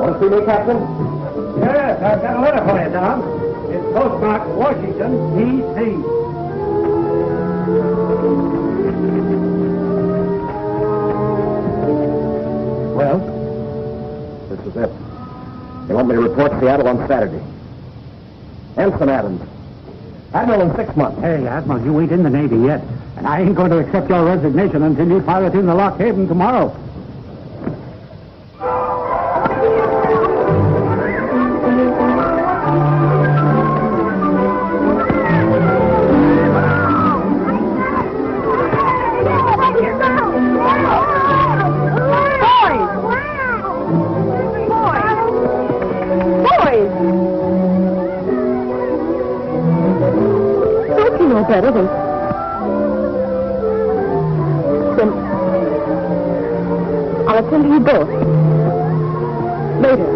Want to see me, Captain? Yes, I've got a letter for you, Tom. It's postmarked Washington, D.C. Well, this is it. They want me to report Seattle on Saturday. Ensign Adams. Admiral in 6 months. Hey, Admiral, you ain't in the Navy yet. And I ain't going to accept your resignation until you pilot in the Lock Haven tomorrow. Better than... Then I'll attend to you both. Later.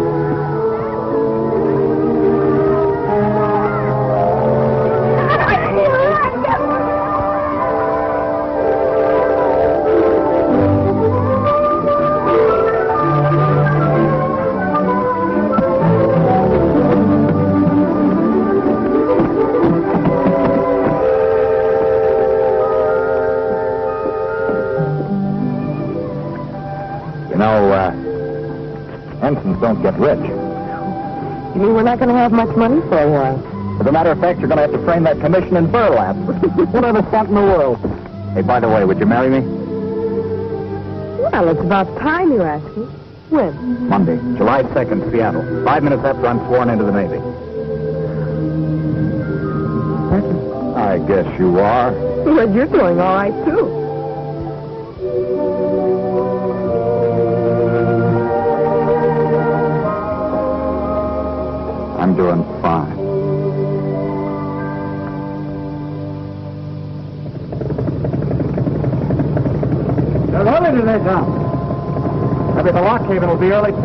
Ensigns don't get rich. You mean we're not going to have much money for a while? As a matter of fact, you're going to have to frame that commission in burlap. Whatever stunt in the world. Hey, by the way, would you marry me? Well, it's about time you asked me. When? Monday, July 2nd, Seattle. 5 minutes after I'm sworn into the Navy. I guess you are. Well, you're doing all right, too. I'm doing fine. They're early today, Tom. Maybe the Lock Haven will be early, too.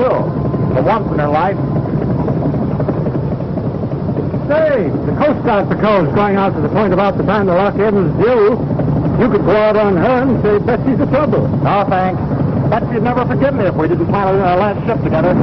For once in their life. Say, the Coast Guard patrol's going out to the point about the time the Lock Haven's due. You could go out on her and say Betsy's the trouble. No, thanks. Betsy'd never forgive me if we didn't pilot our last ship together.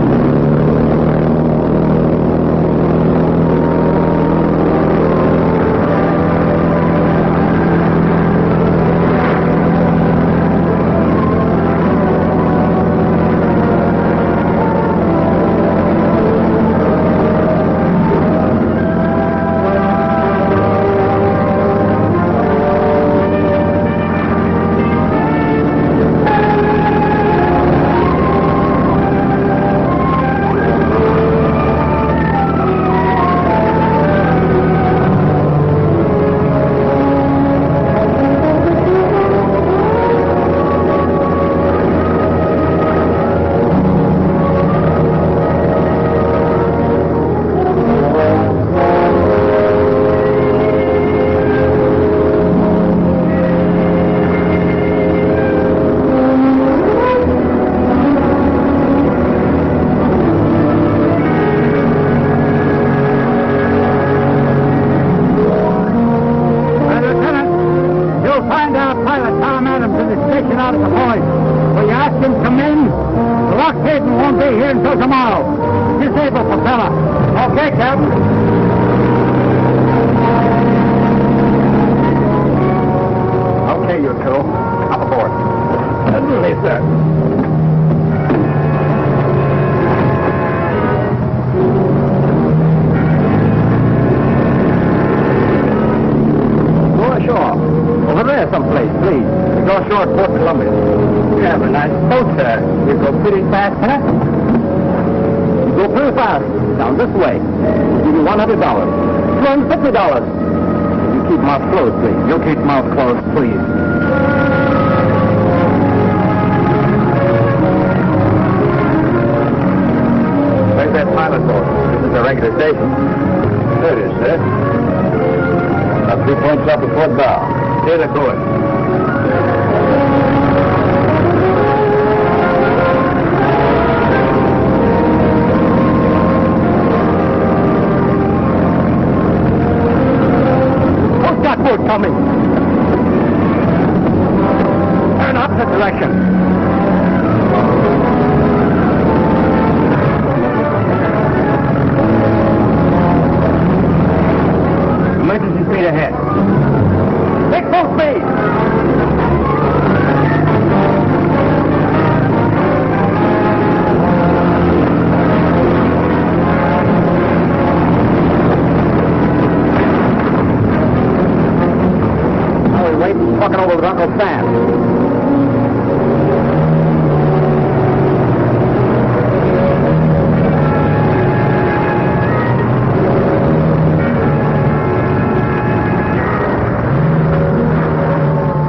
with Uncle Sam.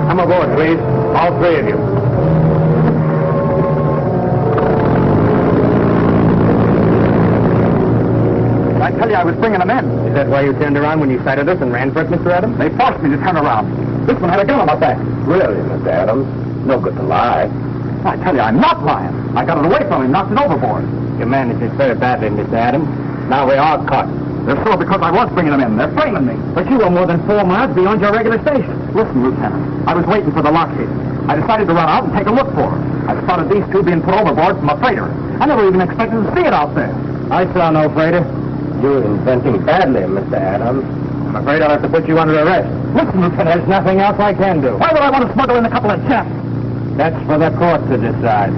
Come aboard, please. All three of you. I tell you, I was bringing them in. Is that why you turned around when you sighted us and ran for it, Mr. Adams? They forced me to turn around. This one had a gun on my back. Really, Mr. Adams? No good to lie. I tell you, I'm not lying. I got it away from him, knocked it overboard. You managed it very badly, Mr. Adams. Now we're all caught. They're sore because I was bringing them in. They're framing me. But you were more than 4 miles beyond your regular station. Listen, Lieutenant. I was waiting for the lockheed. I decided to run out and take a look for her. I spotted these two being put overboard from a freighter. I never even expected to see it out there. I saw no freighter. You're inventing badly, Mr. Adams. I'm afraid I'll have to put you under arrest. Listen, Lieutenant, there's nothing else I can do. Why would I want to smuggle in a couple of chaps? That's for the court to decide.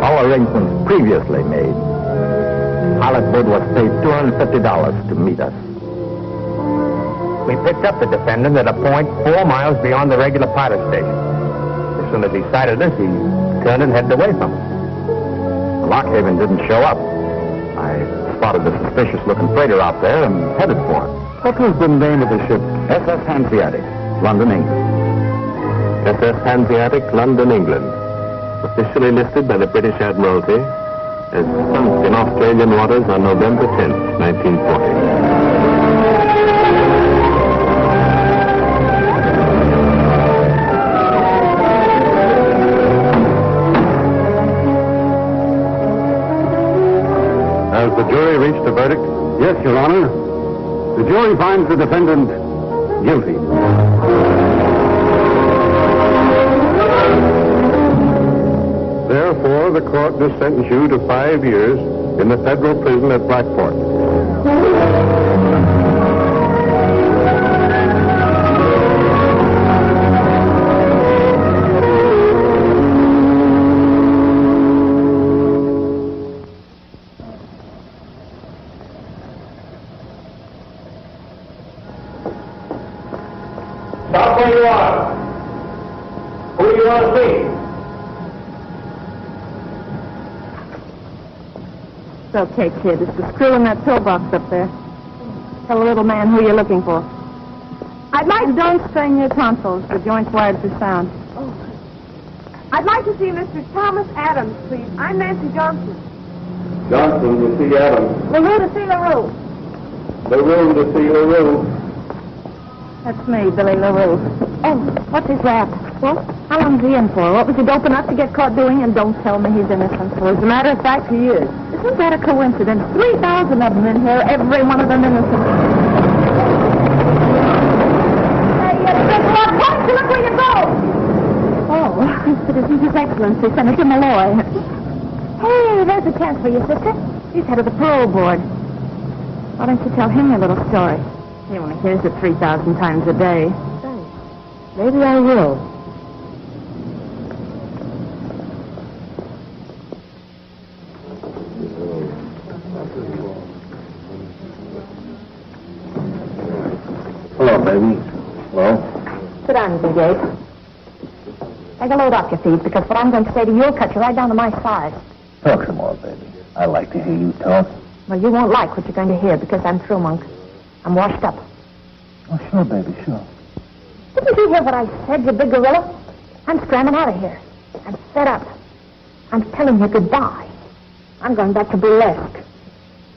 All arrangements previously made. Allgood was paid $250 to meet us. We picked up the defendant at a point 4 miles beyond the regular pilot station. As soon as he sighted us, he turned and headed away from us. The Lockhaven didn't show up. I spotted the suspicious-looking freighter out there and headed for it. What was the name of the ship? SS Hanseatic, London, England. SS Hanseatic, London, England. Officially listed by the British Admiralty as sunk in Australian waters on November 10th, 1940. Has the jury reached a verdict? Yes, Your Honor. The jury finds the defendant guilty. Therefore, the court does sentence you to 5 years in the federal prison at Blackport. Stop where you are. Who do you want to see? It's okay, kid. It's the screw in that pillbox up there. Tell the little man who you're looking for. I'd like... Don't strain your tonsils. The joint's wired for sound. Oh. I'd like to see Mr. Thomas Adams, please. I'm Nancy Johnson. Johnson to see Adams. LaRue to see LaRue. LaRue to see LaRue. That's me, Billie LaRue. Oh, what's his rap? What? How long's he in for? What was he doping up to get caught doing? And don't tell me he's innocent. Well, as a matter of fact, he is. Isn't that a coincidence? 3,000 of them in here, every one of them innocent. Hey, why don't you look where you go? Oh, it isn't His Excellency, Senator Mallory. Hey, there's a chance for you, sister. He's head of the parole board. Why don't you tell him your little story? He only hears it 3,000 times a day. Maybe I will. Hello, baby. Hello. Sit down, Big Ape. Take a load off your feet, because what I'm going to say to you will cut you right down to my size. Talk some more, baby. I like to hear you talk. Well, you won't like what you're going to hear, because I'm through, Monk. I'm washed up. Oh, sure, baby, sure. Didn't you hear what I said, you big gorilla? I'm scrambling out of here. I'm fed up. I'm telling you goodbye. I'm going back to burlesque.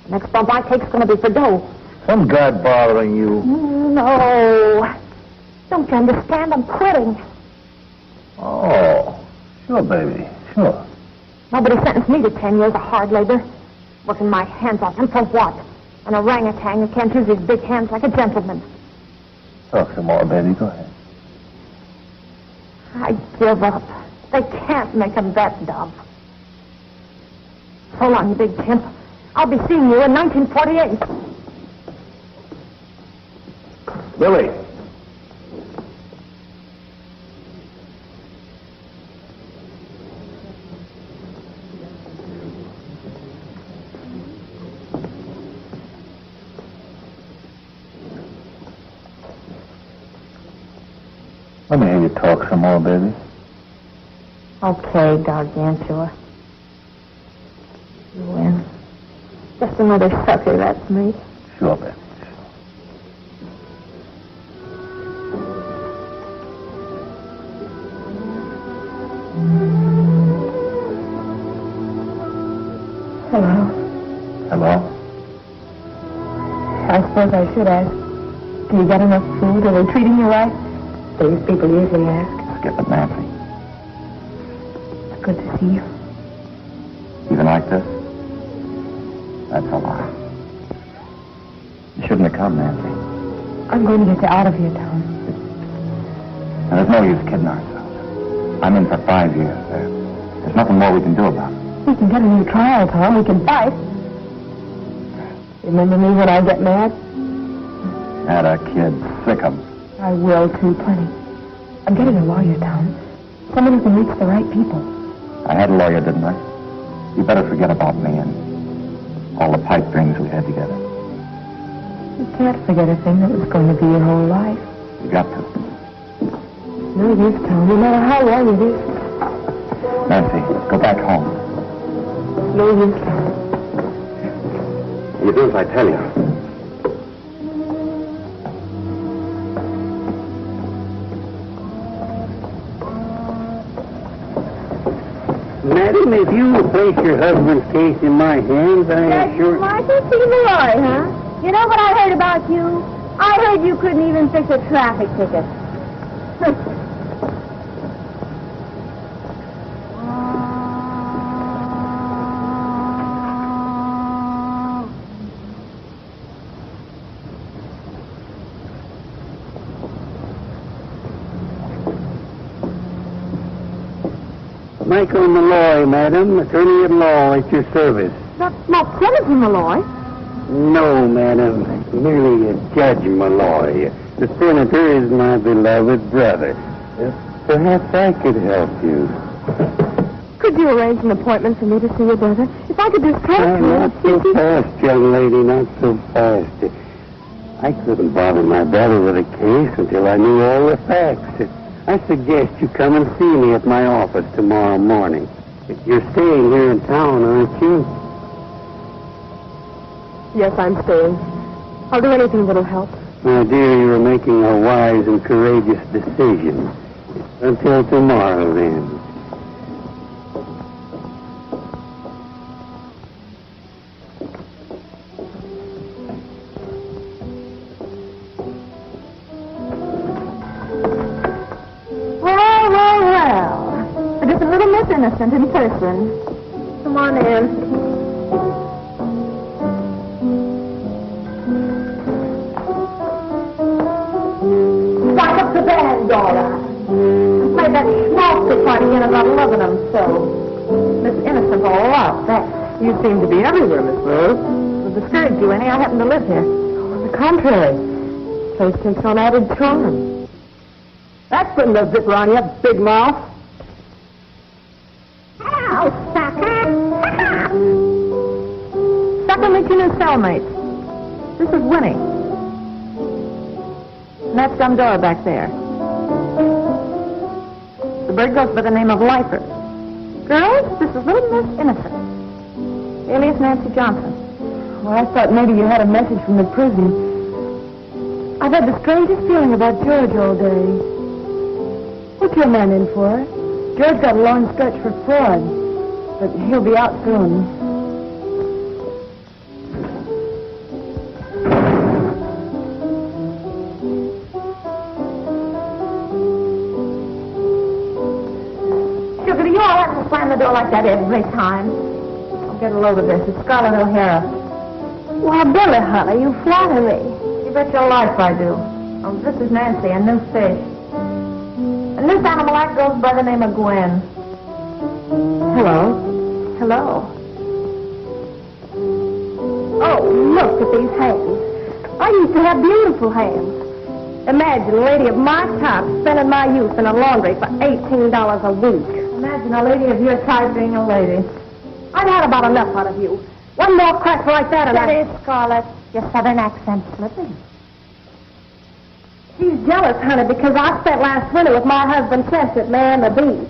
The next bump I take's going to be for dough. Some guy bothering you. No. Don't you understand? I'm quitting. Oh, sure, baby, sure. Nobody sentenced me to 10 years of hard labor. Working my hands off. And for what? An orangutan who can't use his big hands like a gentleman. Talk some more, baby. Go ahead. I give up. They can't make him that dumb. So long, you big chimp. I'll be seeing you in 1948. Billie. Let me hear you talk some more, baby. Okay, Gargantua. You win. Just another sucker, that's me. Sure, baby. Hello. Hello? I suppose I should ask. Do you get enough food? Are they treating you right? These people usually ask. Skip it, Nancy. It's good to see you. Even like this? That's a lie. You shouldn't have come, Nancy. I'm going to get you out of here, Tom. Now, there's no use kidding ourselves. I'm in for 5 years. There's nothing more we can do about it. We can get a new trial, Tom. We can fight. Remember me when I get mad? Had a kid. Sick 'em. I will, too, plenty. I'm getting a lawyer, Tom. Someone who can reach the right people. I had a lawyer, didn't I? You better forget about me and all the pipe dreams we had together. You can't forget a thing that was going to be your whole life. You got to. No use, Tom, no matter how long it is. Nancy, go back home. No use. You do as I tell you. Madam, if you will place your husband's case in my hands, I am sure... Martha C. Malloy, huh? You know what I heard about you? I heard you couldn't even fix a traffic ticket. Michael Malloy, madam, attorney at law at your service. Not Senator Malloy. No, madam, merely a Judge Malloy. The senator is my beloved brother. Perhaps I could help you. Could you arrange an appointment for me to see your brother? If I could just talk to him. Not so fast, young lady, not so fast. I couldn't bother my brother with a case until I knew all the facts. I suggest you come and see me at my office tomorrow morning. You're staying here in town, aren't you? Yes, I'm staying. I'll do anything that'll help. My dear, you are making a wise and courageous decision. Until tomorrow, then. Innocent in person. Come on in. Stop up the band, Dora. Play that schmaltzy part again about loving them so. Miss Innocent all up. That you seem to be everywhere, Miss Rose. To discourage you any, I happen to live here. On the contrary, place takes on added charm. That's putting the zipper on you, big mouth. Sucker meet your new cellmates. This is Winnie. And that's Dora back there. The bird goes by the name of Lifer. Girls, this is little Miss Innocent, alias Nancy Johnson. Well, I thought maybe you had a message from the prison. I've had the strangest feeling about George all day. What's your man in for? George got a long stretch for fraud, but he'll be out soon. Sugar, do you all have to slam the door like that every time? I'll get a load of this. It's Scarlett O'Hara. Why, Billie, honey, you flatter me. You bet your life I do. Oh, this is Nancy, a new fish. And this animal act goes by the name of Gwen. Hello. Hello. Oh, look at these hands. I used to have beautiful hands. Imagine a lady of my type spending my youth in a laundry for $18 a week. Imagine a lady of your type being a lady. I've had about enough out of you. One more crack like that and That is, Scarlett, your southern accent slipping. She's jealous, honey, because I spent last winter with my husband, Chester, there on the beach.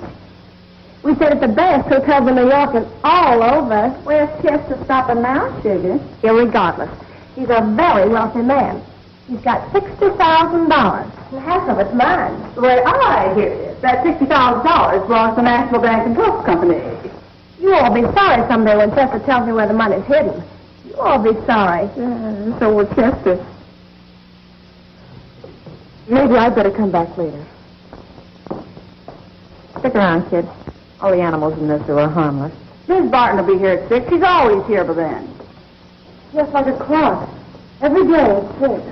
We stayed at the best hotels in New York and all over. Where's Chester stopping now, sugar? Irregardless. He's a very wealthy man. He's got $60,000. And half of it's mine. Well, I hear you. That $60,000 belongs to the National Bank and Trust Company. You all be sorry someday when Chester tells me where the money's hidden. You all be sorry. So will Chester. Maybe I'd better come back later. Stick around, kid. All the animals in this zoo are harmless. Miss Barton will be here at 6. She's always here by then. Just like a clock. Every day at 6.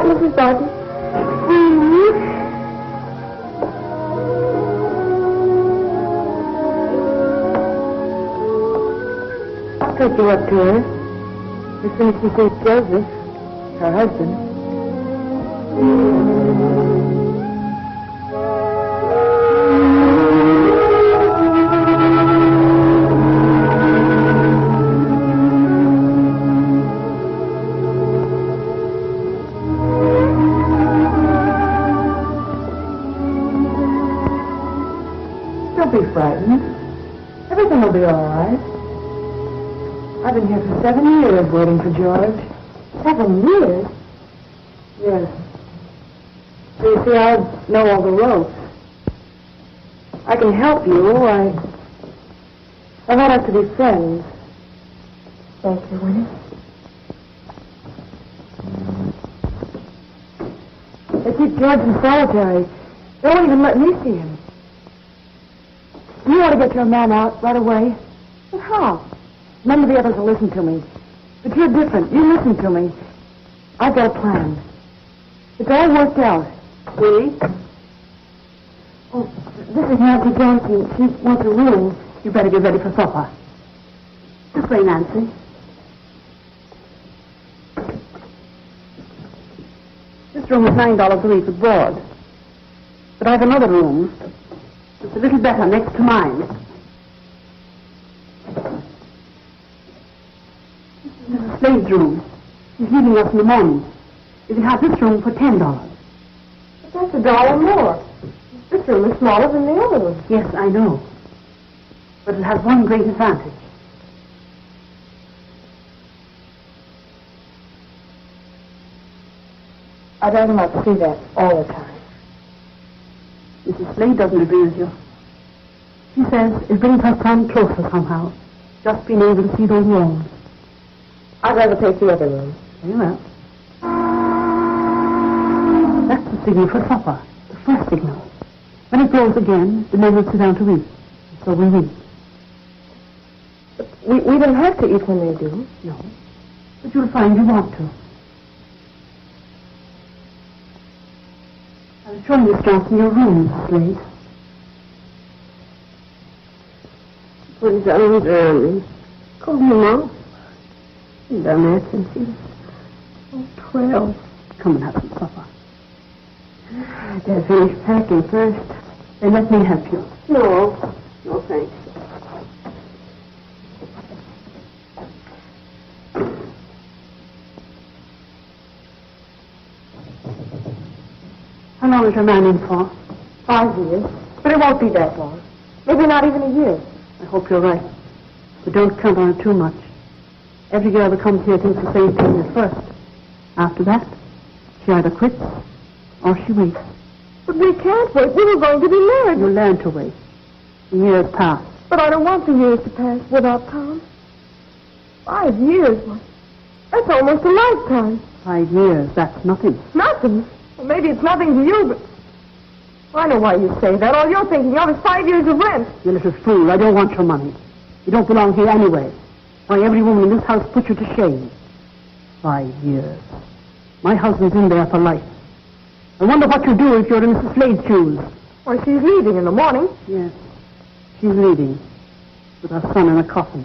Mrs. Barton? I'll take you up to her. As soon as she sees Joseph, her husband. Don't be frightened. Everything will be all right. I've been here for 7 years waiting for George. 7 years? Yes. So you see, I know all the ropes. I can help you. I want us to be friends. Thank you, Winnie. They keep George in solitary. They won't even let me see him. You want to get your man out right away? But how? None of the others will listen to me. But you're different. You listen to me. I've got a plan. It's all worked out. Winnie? Oh, this is Nancy Johnson. She wants a room. You better get ready for supper. This way, Nancy. This room is $9 a week with board. But I have another room. It's a little better next to mine. This is Slade's room. He's leaving us in the morning. You can have this room for $10. But that's $1 more. This room is smaller than the other one. Yes, I know. But it has one great advantage. I'd rather not see that all the time. Mrs. Slade doesn't agree with you. She says it brings her son closer somehow, just being able to see those walls. I'd rather take the other room. Very well. That's the signal for supper, the first signal. When it goes again, the men will sit down to eat. So we eat. But we don't have to eat when they do. No. But you'll find you want to. I was showing Miss Johnson your room, Mrs. Slade. Put his arms around me. Call him Mom. He's done that since he was 12. Come and have some supper. I better finish packing first. Then let me help you. No. No, thanks. How long is your man in for? 5 years. But it won't be that long. Maybe not even a year. I hope you're right. But don't count on it too much. Every girl that comes here thinks the same thing at first. After that, she either quits or she waits. But we can't wait. We were going to be married. You learn to wait. The years pass. But I don't want the years to pass without Tom. 5 years? That's almost a lifetime. 5 years, that's nothing. Nothing? Well, maybe it's nothing to you, but... I know why you say that. All you're thinking of is 5 years of rent. You little fool. I don't want your money. You don't belong here anyway. Why, every woman in this house put you to shame. 5 years. My husband's in there for life. I wonder what you'll do if you're in Mrs. Slade's shoes. Well, she's leaving in the morning. Yes, she's leaving with her son in a coffin.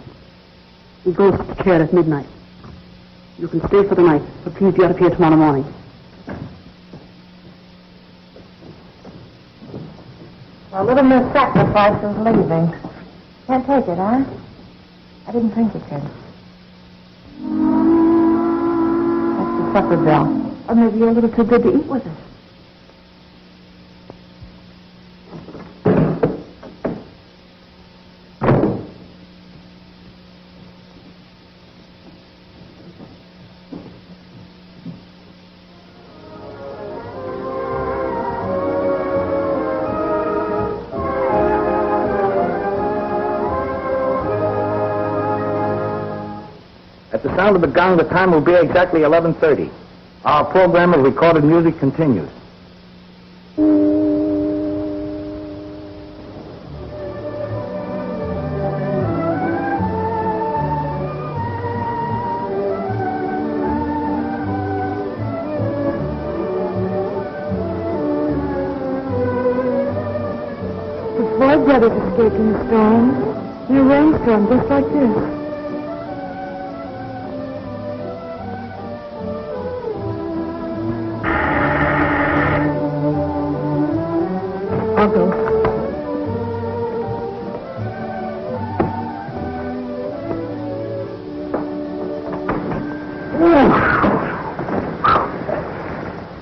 He goes to the chair at midnight. You can stay for the night, but please get up here tomorrow morning. A little Miss Sacrifice is leaving. Can't take it, huh? I didn't think you could. That's the supper bell. Or maybe you're a little too good to eat with us. At the sound of the gong, the time will be exactly 11:30. Our program of recorded music continues. The Floyd brothers escaped in a storm. In a rainstorm just like this. I'll go.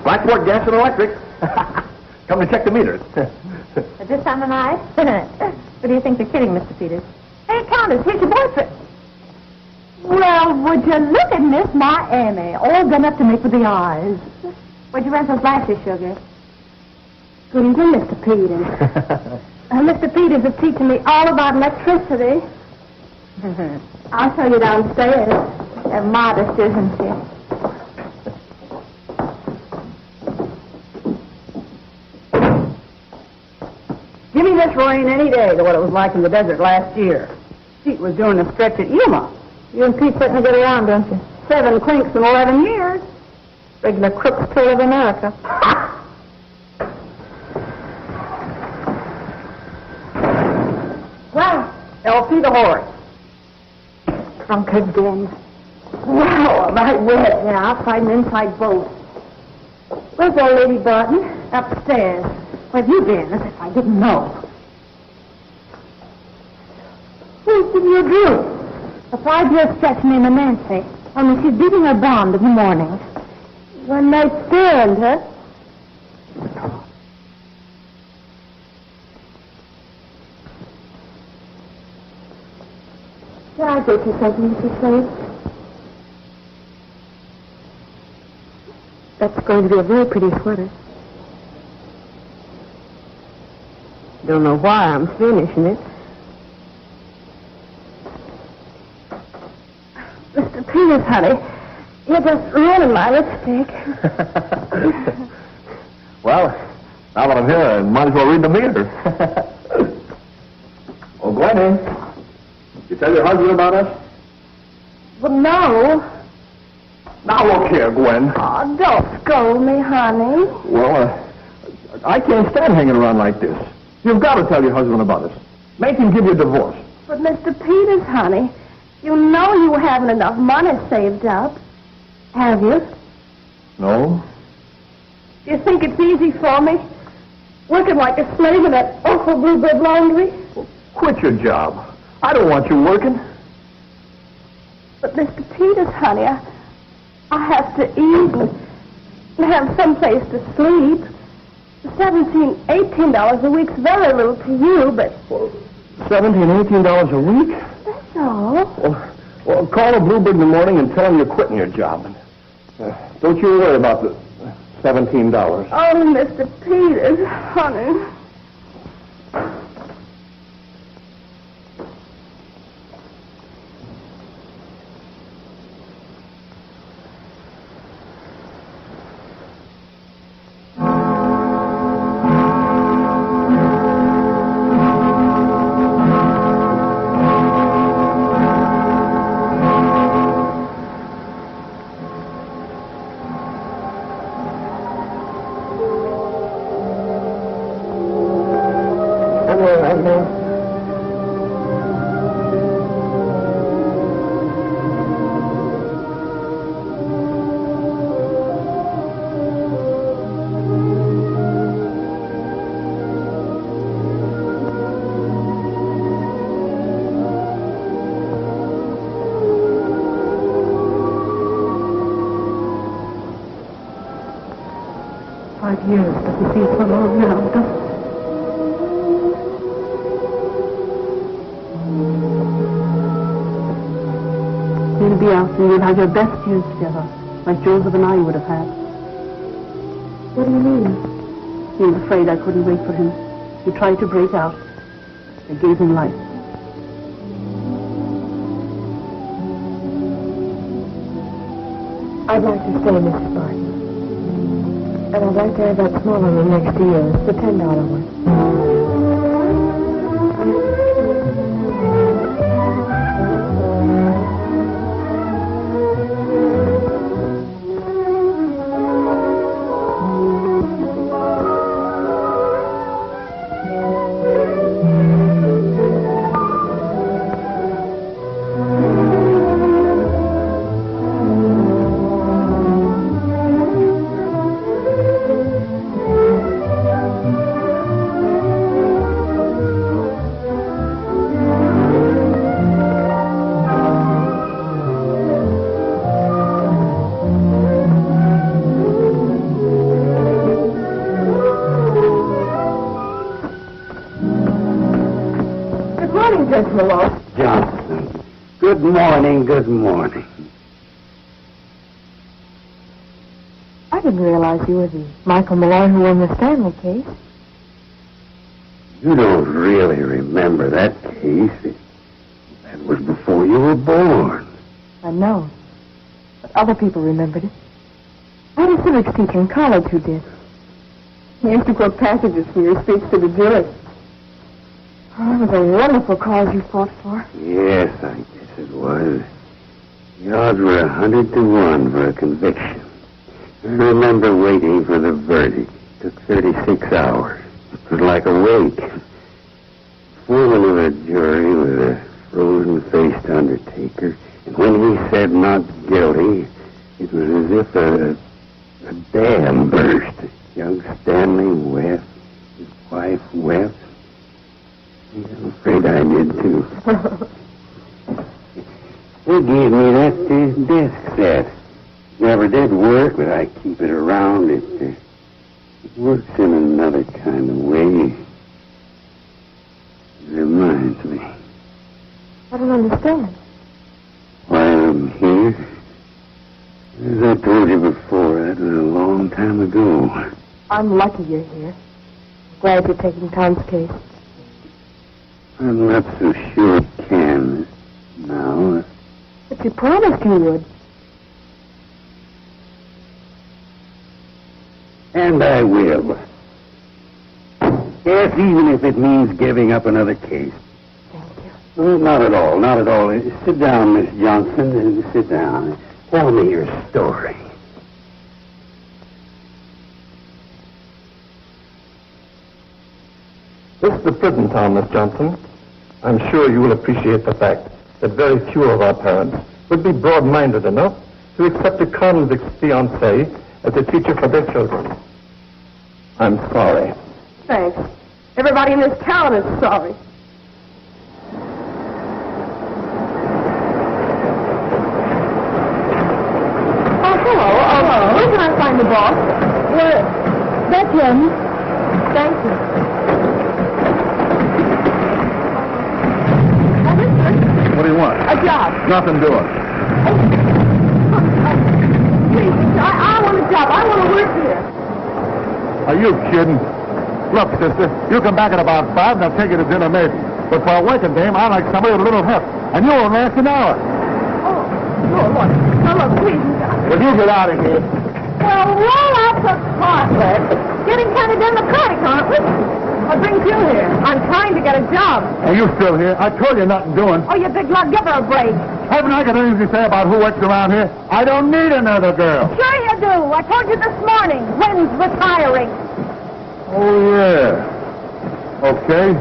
Blackboard Gas and Electric. Come to check the meters. At this time of night? What do you think they're kidding, Mr. Peters? Hey, Countess, here's your boyfriend. Well, would you look at Miss Miami, all done up to make with the eyes. Where'd you rent those lashes, sugar? Good evening, Mr. Peters. Mr. Peters is teaching me all about electricity. I'll show you downstairs. They're modest, isn't she? Give me this rain any day to what it was like in the desert last year. Pete was doing a stretch at Yuma. You and Pete certainly get around, don't you? 7 clinks in 11 years. Regular Crook's tour of America. Well, Elsie the horse. Drunk again. Wow, am I wet now? Fighting inside boat. Where's old Lady Barton? Upstairs. Where have you been? As if I didn't know. Who's giving you a drink? A 5-year stretch named Nancy. Only she's beating her bond in the morning. One night stand, huh? Can I get you something, Mrs. Slade? That's going to be a very pretty sweater. Don't know why I'm finishing it. Mr. Peters, honey, you're just ruining my lipstick. Well, now that I'm here, I might as well read the meter. Oh, Gwen, you tell your husband about us? Well, no. Now look here, Gwen. Oh, don't scold me, honey. Well, I can't stand hanging around like this. You've got to tell your husband about us. Make him give you a divorce. But, Mr. Peters, honey, you know you haven't enough money saved up. Have you? No? Do you think it's easy for me? Working like a slave in that awful bluebird laundry? Quit your job. I don't want you working. But, Mr. Peters, honey, I have to eat and have some place to sleep. $17, $18 a week's very little to you, but... $17, $18 a week? That's all. Well, call a Bluebird in the morning and tell him you're quitting your job. Don't you worry about the $17. Oh, Mr. Peters, honey. years doesn't seem so long now, does it? You'll be out and you'll have your best years together, like Joseph and I would have had. What do you mean? He was afraid I couldn't wait for him. He tried to break out. I gave him life. I'd like to stay, Mrs. Barton. And I'd like to have that smaller room next to yours, the $10 one. Johnson. Good morning, good morning. I didn't realize you were the Michael Malloy who won the Stanley case. You don't really remember that case. That was before you were born. I know. But other people remembered it. I had a civics teacher in college who did. He used to quote passages from your speech to the jury. Oh, it was a wonderful cause you fought for. Yes, I guess it was. The odds were 100 to 1 for a conviction. I remember waiting for the verdict. It took 36 hours. It was like a wake. The foreman of the jury was a frozen-faced undertaker, and when he said not guilty, it was as if a dam burst. Young Stanley wept. His wife wept. I'm afraid I did, too. They gave me that desk set. Never did work, but I keep it around. It works in another kind of way. It reminds me. I don't understand. Why I'm here? As I told you before, that was a long time ago. I'm lucky you're here. Glad you're taking Tom's case. I'm not so sure it can now. But you promised you would. And I will. Yes, even if it means giving up another case. Thank you. Well, not at all, not at all. Sit down, Miss Johnson. Sit down. Tell me your story. This is the prison town, Miss Johnson. I'm sure you will appreciate the fact that very few of our parents would be broad-minded enough to accept a convict's fiancée as a teacher for their children. I'm sorry. Thanks. Everybody in this town is sorry. Oh, hello. Where can I find the boss? Well, that's him. Thank you. What do you want? A job. Nothing doing. Please, I want a job. I want to work here. Are you kidding? Look, sister, you come back at about 5 and I'll take you to dinner maybe. But for a working dame, I like somebody with a little heft. And you won't last an hour. Oh, look. Now, look, please. Will you get out of here? Well, roll out the carpet. Getting kind of democratic, aren't we? What brings you here? I'm trying to get a job. Are you still here? I told you nothing doing. Oh, you big lug, give her a break. Haven't I got anything to say about who works around here? I don't need another girl. Sure you do. I told you this morning. Gwen's retiring. Oh, yeah. Okay.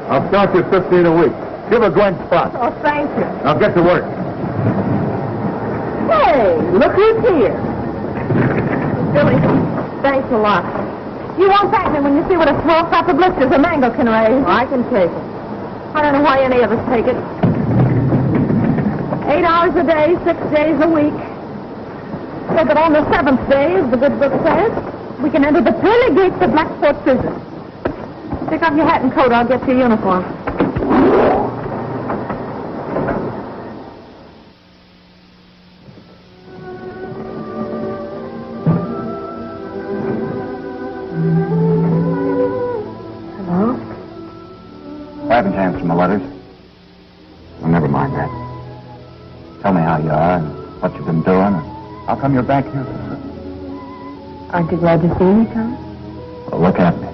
I'll start you 15 a week. Give her Gwen's spot. Oh, thank you. Now get to work. Hey, look who's here. Billie, thanks a lot. You won't thank me when you see what a small crop of blisters a mango can raise. I can take it. I don't know why any of us take it. 8 hours a day, 6 days a week. So that on the 7th day, as the good book says, We can enter the pearly gates of Blackport Prison. Take off your hat and coat. I'll get your uniform. Hello? Why haven't you answered my letters? Well, never mind that. Tell me how you are and what you've been doing and how come you're back here so soon. Aren't you glad to see me, Tom? Well, look at me.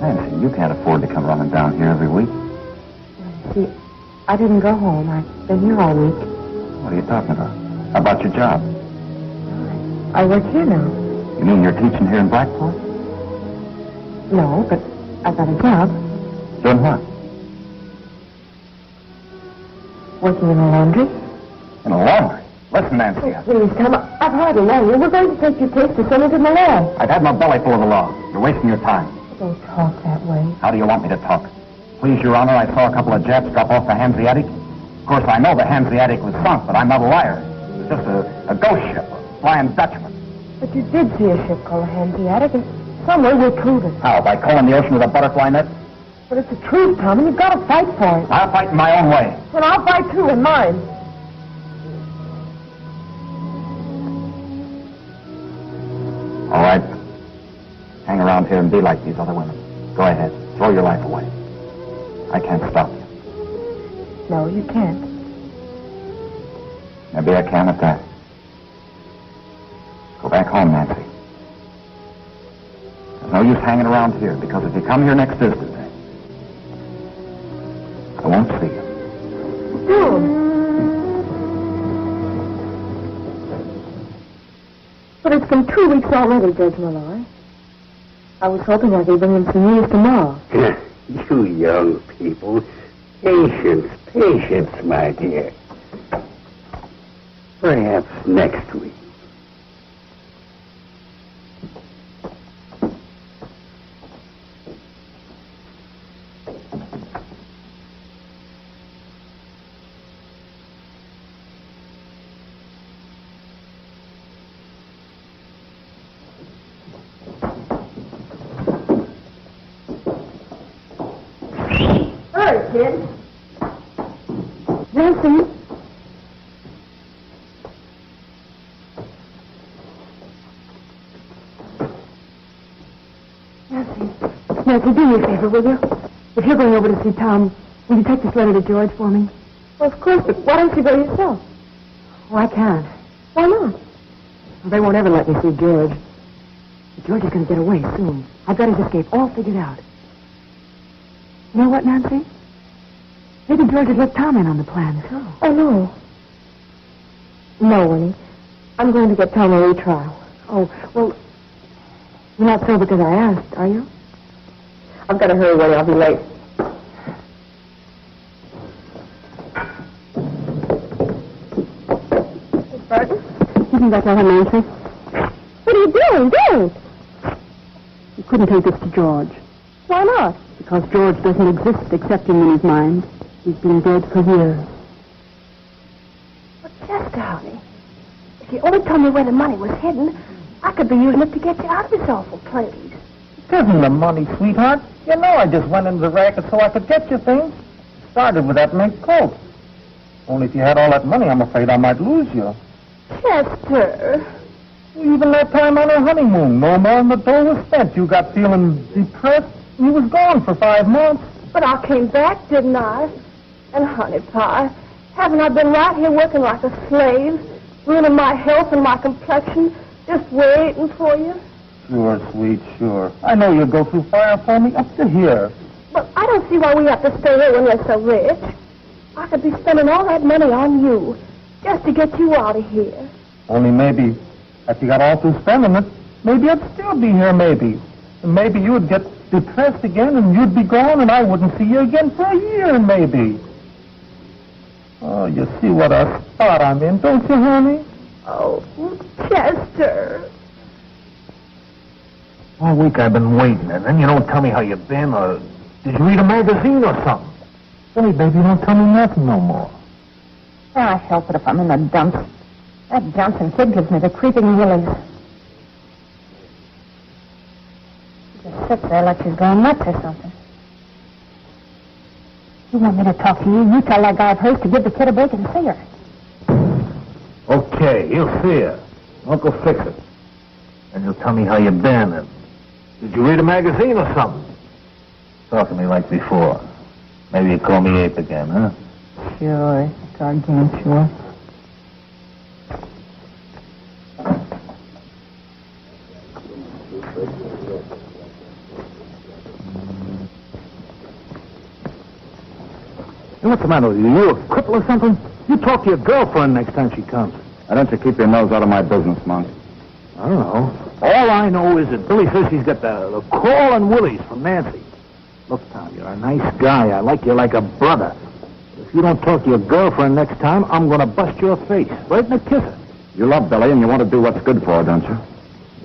Nancy, you can't afford to come running down here every week. See, I didn't go home. I've been here all week. What are you talking about? How about your job? I work here now. You mean you're teaching here in Blackport? No, but I've got a job. Doing what? Working in a laundry. In a laundry? Listen, Nancy. Please, Tom, I've hardly known you. We're going to take your case to Senator Mallory. I've had my belly full of the law. You're wasting your time. Don't talk that way. How do you want me to talk? Please, Your Honor, I saw a couple of Japs drop off the Hanseatic. Of course, I know the Hanseatic was sunk, but I'm not a liar. It was just a ghost ship, a flying Dutchman. But you did see a ship called a Hanseatic, and some way we'll prove it. How, by combing the ocean with a butterfly net? But it's the truth, Tom, and you've got to fight for it. I'll fight in my own way. Well, I'll fight too in mine. All right. Hang around here and be like these other women. Go ahead. Throw your life away. I can't stop you. No, you can't. Maybe I can at that. Go back home, Nancy. There's no use hanging around here, because if you come here next Thursday, I won't see you. But it's been 2 weeks already, Judge Malloy. I was hoping I could bring him some news tomorrow. You young people. Patience, patience, my dear. Perhaps next week. Kid. Nancy. Nancy, do me a favor, will you? If you're going over to see Tom, will you take this letter to George for me? Well, of course, but why don't you go yourself? Oh, I can't. Why not? Well, they won't ever let me see George. But George is going to get away soon. I've got his escape all figured out. You know what, Nancy? Maybe George has let Tom in on the plan, too. Oh, no. No, Winnie. I'm going to get Tom a retrial. Oh, well, you're not so because I asked, are you? I've got to hurry, Winnie. I'll be late. Miss Barton? You think that's all her Nancy? What are you doing? Don't! You couldn't take this to George. Why not? Because George doesn't exist except in Winnie's mind. He's been dead for years. But Chester, honey, if you only told me where the money was hidden, I could be using it to get you out of this awful place. It isn't the money, sweetheart. You know I just went into the racket so I could get you things. Started with that mink coat. Only if you had all that money, I'm afraid I might lose you. Chester. Even that time on our honeymoon, no more than the dough was spent. You got feeling depressed, and you was gone for 5 months. But I came back, didn't I? And, honey pie, haven't I been right here working like a slave, ruining my health and my complexion, just waiting for you? Sure, sweet, sure. I know you'll go through fire for me up to here. But I don't see why we have to stay here when you're so rich. I could be spending all that money on you, just to get you out of here. Only maybe, if you got all through spending it, maybe I'd still be here, maybe. And maybe you would get depressed again, and you'd be gone, and I wouldn't see you again for a year, maybe. Oh, you see what a spot I'm in, don't you, honey? Oh, Chester. All week I've been waiting, and then you don't tell me how you've been, or did you read a magazine or something? Hey, baby, you don't tell me nothing no more. I help it if I'm in the dumps. That Johnson kid gives me the creeping willies. sits there like she's going nuts or something. You want me to talk to you? You tell that guy of hers to give the kid a break and see her. Okay, he'll see her. Uncle fix it. And you'll tell me how you've been. And did you read a magazine or something? Talk to me like before. Maybe you call me Ape again, huh? Sure, doggone sure. Hey, what's the matter with you? You a cripple or something? You talk to your girlfriend next time she comes. Why don't you keep your nose out of my business, Monk? I don't know. All I know is that Billie says she's got the crawling willies from Nancy. Look, Tom, you're a nice guy. I like you like a brother. If you don't talk to your girlfriend next time, I'm going to bust your face right in the kisser. You love Billie and you want to do what's good for her, don't you?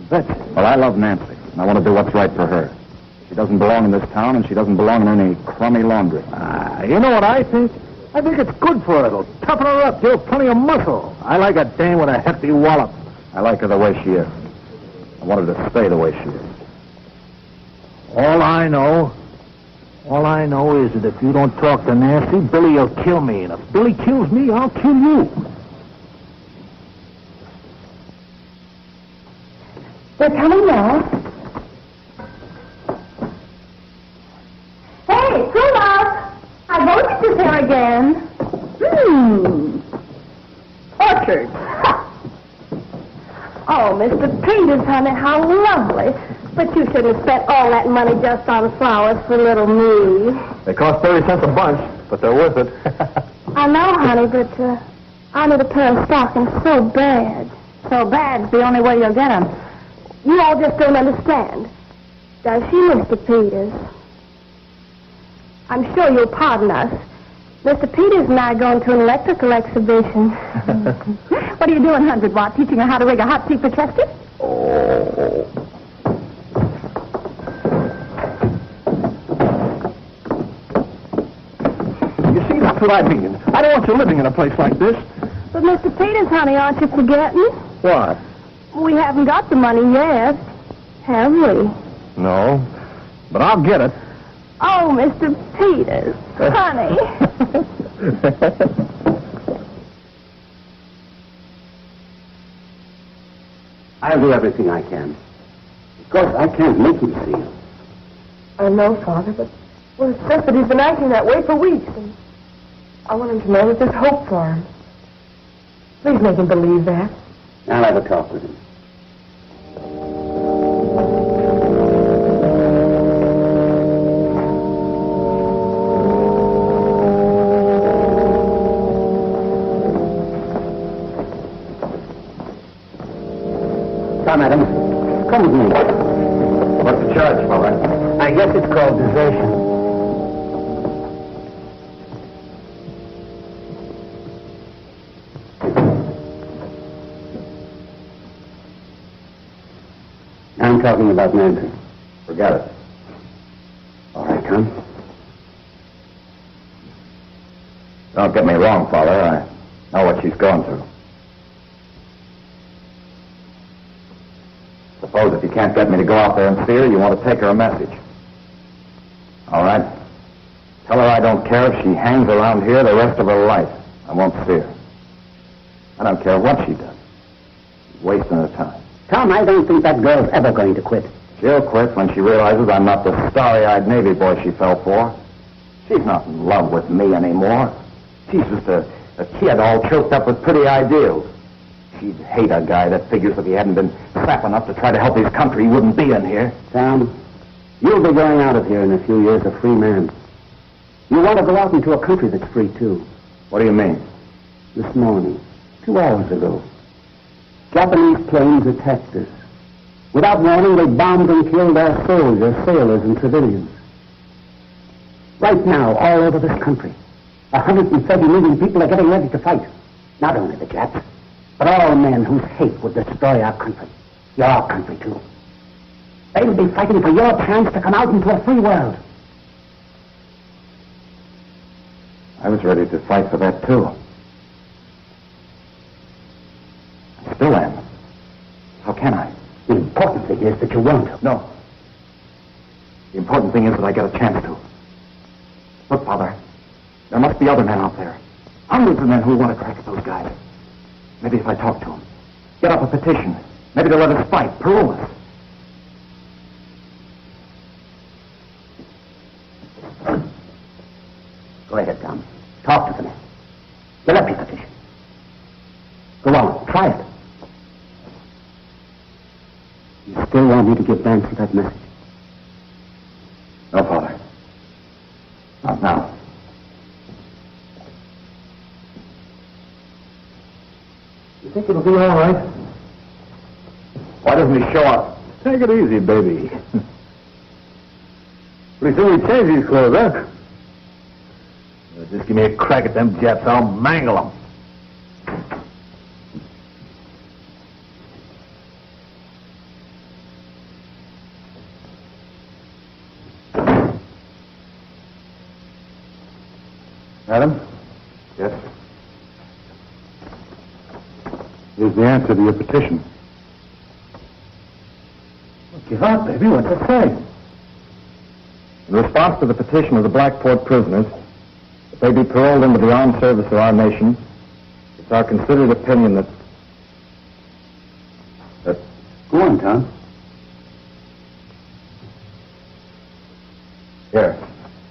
That's Well, I love Nancy, and I want to do what's right for her. She doesn't belong in this town, and she doesn't belong in any crummy laundry. You know what I think? I think it's good for her. It'll toughen her up, give her plenty of muscle. I like a dame with a hefty wallop. I like her the way she is. I want her to stay the way she is. All I know is that if you don't talk to Nancy, Billie will kill me. And if Billie kills me, I'll kill you. They're coming now. Hey, cool off. I voted this here again. Orchard. Oh, Mr. Peters, honey, how lovely. But you shouldn't have spent all that money just on flowers for little me. They cost 30 cents a bunch, but they're worth it. I know, honey, but I need a pair of stockings so bad. So bad's the only way you'll get them. You all just don't understand. Does she, Mr. Peters? I'm sure you'll pardon us. Mr. Peters and I are going to an electrical exhibition. What are you doing, 100 Watt? Teaching her how to rig a hot tea for Chester? Oh. You see, that's what I mean. I don't want you living in a place like this. But, Mr. Peters, honey, aren't you forgetting? What? We haven't got the money yet, have we? No, but I'll get it. Oh, Mr. Peters, honey. I'll do everything I can. Of course, I can't make him see you. I know, Father, but well, it's just that he's been acting that way for weeks, and I want him to know that there's hope for him. Please make him believe that. I'll have a talk with him. Come, Adam. Come with me. What's the charge, fella? I guess it's called desertion. I'm talking about Nancy. Forget it. All right, Tom. Don't get me wrong, Father. I know what she's going through. Suppose if you can't get me to go out there and see her, you want to take her a message. All right? Tell her I don't care if she hangs around here the rest of her life. I won't see her. I don't care what she does. She's wasting her time. Tom, I don't think that girl's ever going to quit. She'll quit when she realizes I'm not the starry-eyed Navy boy she fell for. She's not in love with me anymore. She's just a kid all choked up with pretty ideals. She'd hate a guy that figures if he hadn't been sap enough to try to help his country, he wouldn't be in here. Tom, you'll be going out of here in a few years a free man. You want to go out into a country that's free, too. What do you mean? This morning, 2 hours ago, Japanese planes attacked us. Without warning, they bombed and killed our soldiers, sailors, and civilians. Right now, all over this country, 130 million people are getting ready to fight. Not only the Japs, but all men whose hate would destroy our country. Your country, too. They'll be fighting for your chance to come out into a free world. I was ready to fight for that, too. I still am. How can I? The important thing is that you won't. No. The important thing is that I get a chance to. Look, Father, there must be other men out there. Hundreds of men who want to crack at those guys. Maybe if I talk to them, get up a petition, maybe they'll let us fight, parole us. Go ahead, Tom. Talk to the men. Get up your petition. Go on, try it. You still want me to give Nancy that message? No, Father. Not now. You think it'll be all right? Why doesn't he show up? Take it easy, baby. Pretty soon we change these clothes, huh? Just give me a crack at them Japs. I'll mangle them. Adam? Yes? Here's the answer to your petition. Give out, baby. What's it say? In response to the petition of the Blackport prisoners, if they be paroled into the armed service of our nation, it's our considered opinion that... Go on, Tom. Here,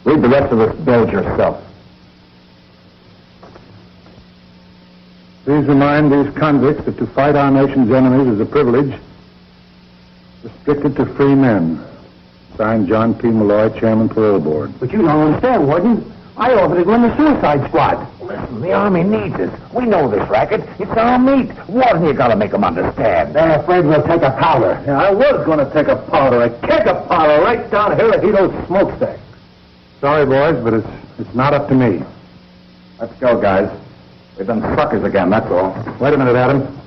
read the rest of this bilge yourself. Please remind these convicts that to fight our nation's enemies is a privilege restricted to free men. Signed, John P. Malloy, Chairman, Parole Board. But you don't understand, Warden. I offered to go in the suicide squad. Listen, the Army needs us. We know this racket. It's our meat. Warden, you gotta make them understand. They're afraid we'll take a powder. Yeah, I was going to take a powder, a keg of powder right down Hirohito's smokestack. Sorry, boys, but it's not up to me. Let's go, guys. We've been suckers again, that's all. Wait a minute, Adam.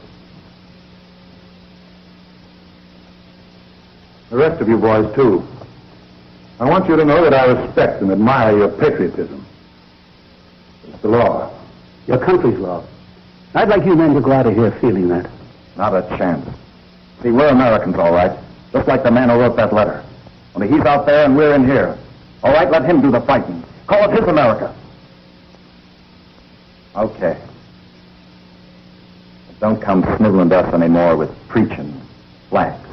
The rest of you boys, too. I want you to know that I respect and admire your patriotism. It's the law. Your country's law. I'd like you men to go out of here feeling that. Not a chance. See, we're Americans, all right. Just like the man who wrote that letter. Only he's out there and we're in here. All right, let him do the fighting. Call it his America. Okay. But don't come sniveling to us anymore with preaching flags.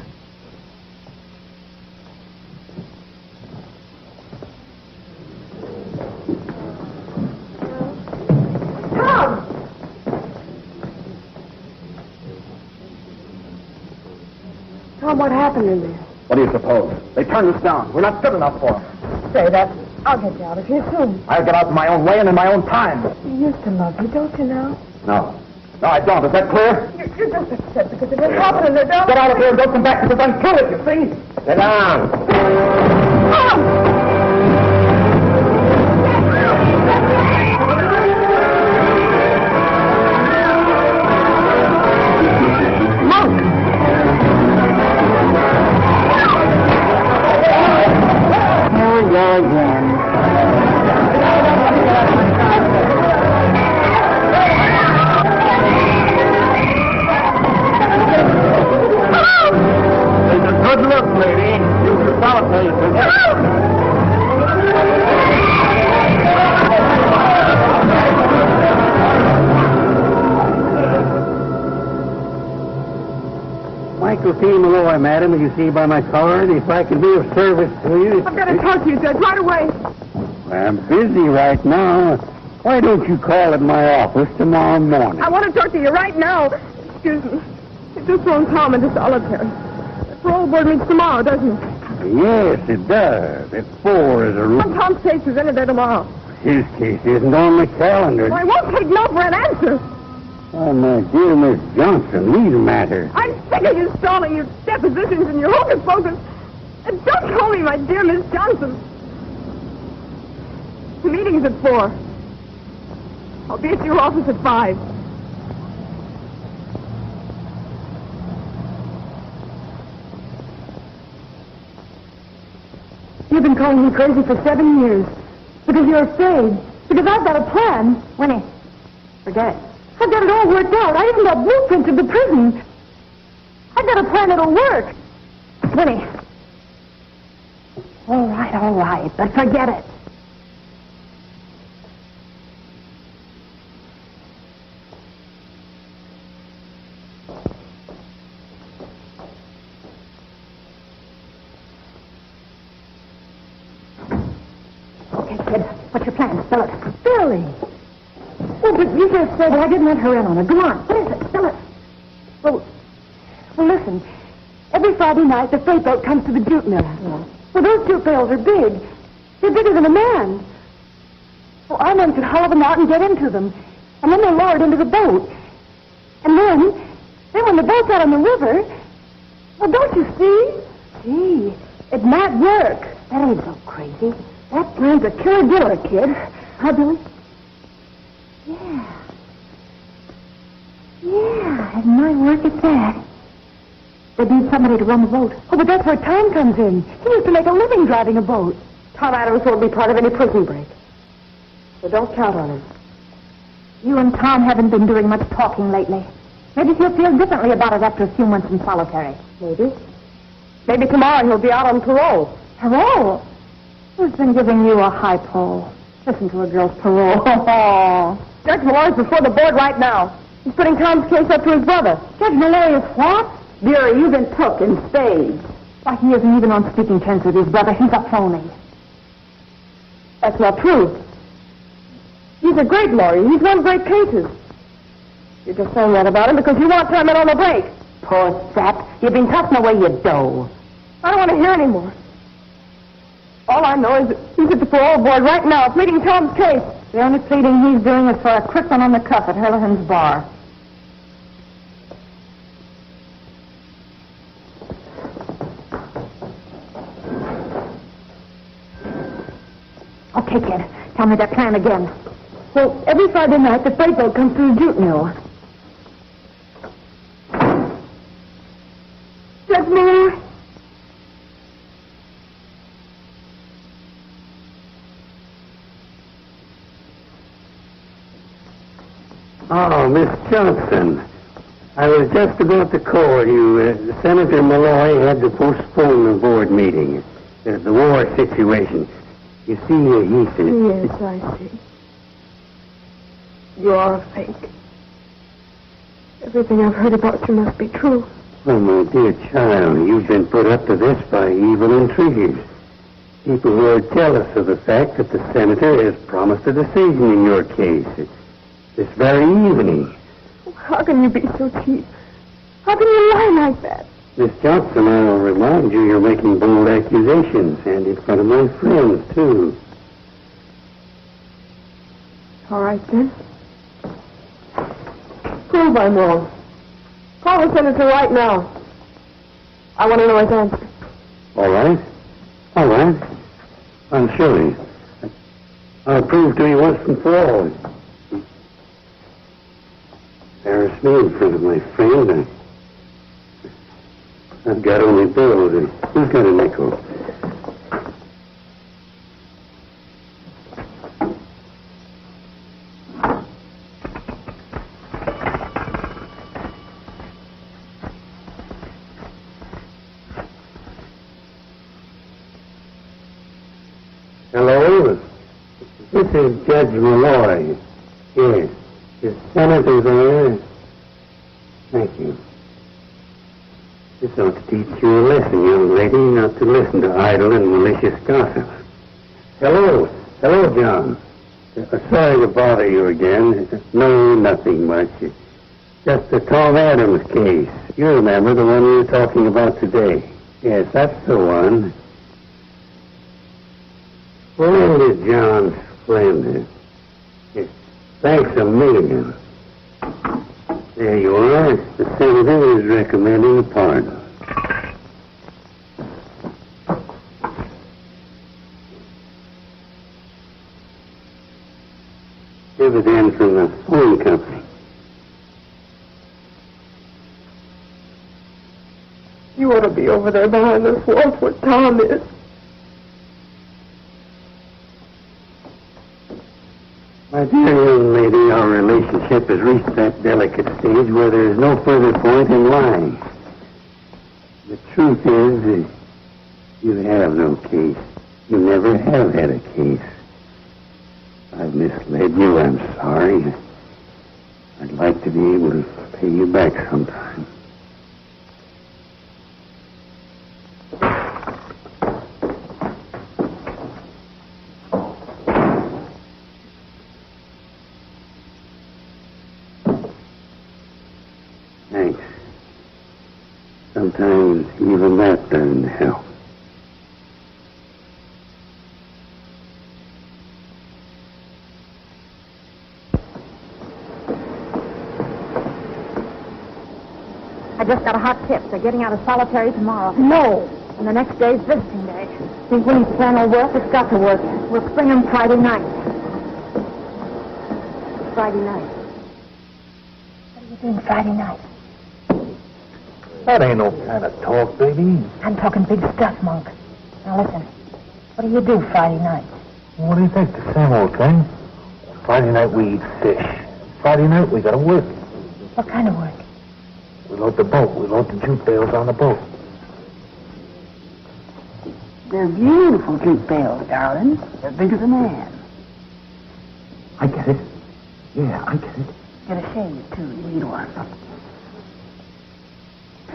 Tom, what happened in there? What do you suppose? They turned us down. We're not good enough for them. Say that. I'll get you out of here soon. I'll get out in my own way and in my own time. You used to love me, don't you now? No. No, I don't. Is that clear? You're just upset because it didn't happen in there, don't Get out of here and don't come back because I'm through it, you see? Sit down. Tom! Malloy, madam, as you see by my collar, and if I can be of service to you... I've got to talk to you, Judge, right away. I'm busy right now. Why don't you call at my office tomorrow morning? I want to talk to you right now. Excuse me. You've just thrown Tom into solitary. The parole board meets tomorrow, doesn't it? Yes, it does. At 4 is a rule. Tom's case is in there tomorrow. His case isn't on the calendar. Well, I won't take no for an answer. Oh, my dear Miss Johnson, leave the matter. I'm sick of you stalling your depositions and your hocus pocus. And don't call me my dear Miss Johnson. The meeting's at 4. I'll be at your office at 5. You've been calling me crazy for 7 years. Because you're afraid. Because I've got a plan. Winnie, forget it. I've got it all worked out. I even got blueprints of the prison. I've got a plan that'll work. Winnie. All right, but forget it. Okay, kid, what's your plan? Spell it. Billie! Oh, but you just said... Well, I didn't let her in on it. Go on. What is it? Spell it. Well, listen. Every Friday night, the freight boat comes to the jute mill. Yeah. Well, those jute bales are big. They're bigger than a man. Well, our men could haul them out and get into them. And then they're lowered into the boat. And then when the boat's out on the river... Well, don't you see? Gee, it might work. That ain't so crazy. That plan's a killer dealer, kid. Huh, Billie? Yeah, it might work at that. They need somebody to run the boat. Oh, but that's where Tom comes in. He used to make a living driving a boat. Tom Adams won't be part of any prison break. So don't count on him. You and Tom haven't been doing much talking lately. Maybe he'll feel differently about it after a few months in solitary. Maybe. Maybe tomorrow he'll be out on parole. Parole? Who's been giving you a high pull? Listen to a girl's parole. Judge Mallory's before the board right now. He's putting Tom's case up to his brother. Judge Mallory is what? Dearie, you've been took in spades. Why, he isn't even on speaking terms with his brother. He's a phony. That's not true. He's a great lawyer. He's won great cases. You're just saying that about him because you want Tom in on the break. Poor sap. You've been tossing away your dough. I don't want to hear any more. All I know is that he's at the parole board right now, pleading Tom's case. The only pleading he's doing is for a quick one on the cuff at Hurlihan's bar. Okay, kid. Tell me that plan again. Well, every Friday night, the freight boat comes through the jute mill. Judge Mallory? Oh, Miss Johnson. I was just about to call you. Senator Malloy had to postpone the board meeting. The war situation. You see, he said... Yes, I see. You are a fake. Everything I've heard about you must be true. Oh, my dear child, you've been put up to this by evil intriguers. People who are jealous of the fact that the senator has promised a decision in your case. This very evening. How can you be so cheap? How can you lie like that? Miss Johnson, I'll remind you you're making bold accusations, and in front of my friends, too. All right, then. Prove I'm wrong. Call the senator right now. I want to know his answer. All right. All right. I'm sure. I'll prove to you once and for all. Embarrass me in front of my friend. I've got only bills. Who's got a nickel? Hello? This is Judge Malloy. Yes. Is Senator there? Thank you. This ought to teach you a lesson, young lady, not to listen to idle and malicious gossip. Hello. Hello, John. Sorry to bother you again. No, nothing much. Just the Tom Adams case. You remember the one we were talking about today. Yes, that's the one. Well, it is John Splendid. Yes. Thanks a million. There you are. The senator is recommending a pardon. Dividend from the phone company. You ought to be over there behind this wall where Tom is. My dear young lady, our relationship has reached that delicate stage where there is no further point in lying. The truth is, you have no case. You never have had a case. I've misled you. I'm sorry. I'd like to be able to pay you back sometime. Thanks. Sometimes even that doesn't help. I just got a hot tip. They're getting out of solitary tomorrow. No. And the next day's visiting day. Think Winnie's plan will work? It's got to work. We'll spring them Friday night. Friday night. What are you doing Friday night? That ain't no kind of talk, baby. I'm talking big stuff, Monk. Now listen. What do you do Friday night? What do you think? The same old thing. Friday night we eat fish. Friday night we gotta work. What kind of work? We load the boat. We load the jute bales on the boat. They're beautiful jute bales, darling. They're big as a man. I get it. Yeah, I get it. Get a shave, too. You need one.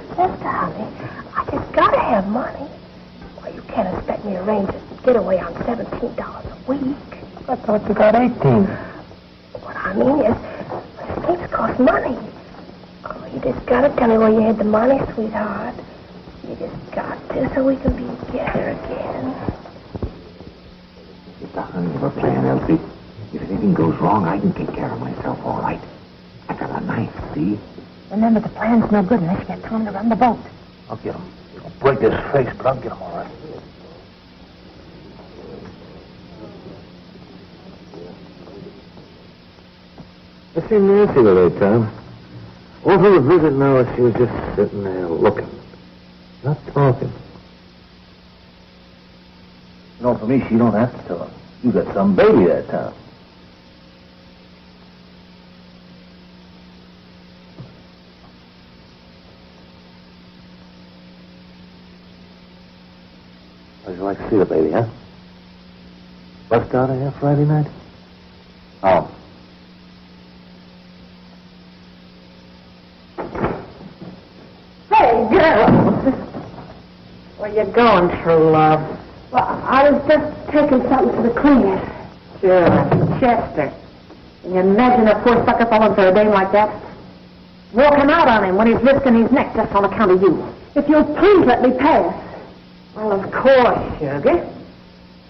Sister, honey, I just gotta have money. Well, you can't expect me to arrange a getaway on $17 a week. I thought you got 18. What I mean is, things cost money. Oh, you just gotta tell me where you had the money, sweetheart. You just got to, so we can be together again. It's a honey of a plan, Elsie. If anything goes wrong, I can take care of myself all right. I got a knife, see? Remember, the plan's no good unless you get Tom to run the boat. I'll get him. He'll break his face, but I'll get him all right. I seen Nancy the other time. All through the visit now, she was just sitting there looking, not talking. You know, for me, she don't have to talk. You got some baby that time. How'd you like to see the baby, huh? Bust out of here Friday night? Oh. Hey, girl. Where you going, true love? Well, I was just taking something to the cleaners. Sure, Chester. Can you imagine a poor sucker falling for a dame like that? Walking out on him when he's risking his neck just on account of you. If you'll please let me pass. Well, of course, sugar.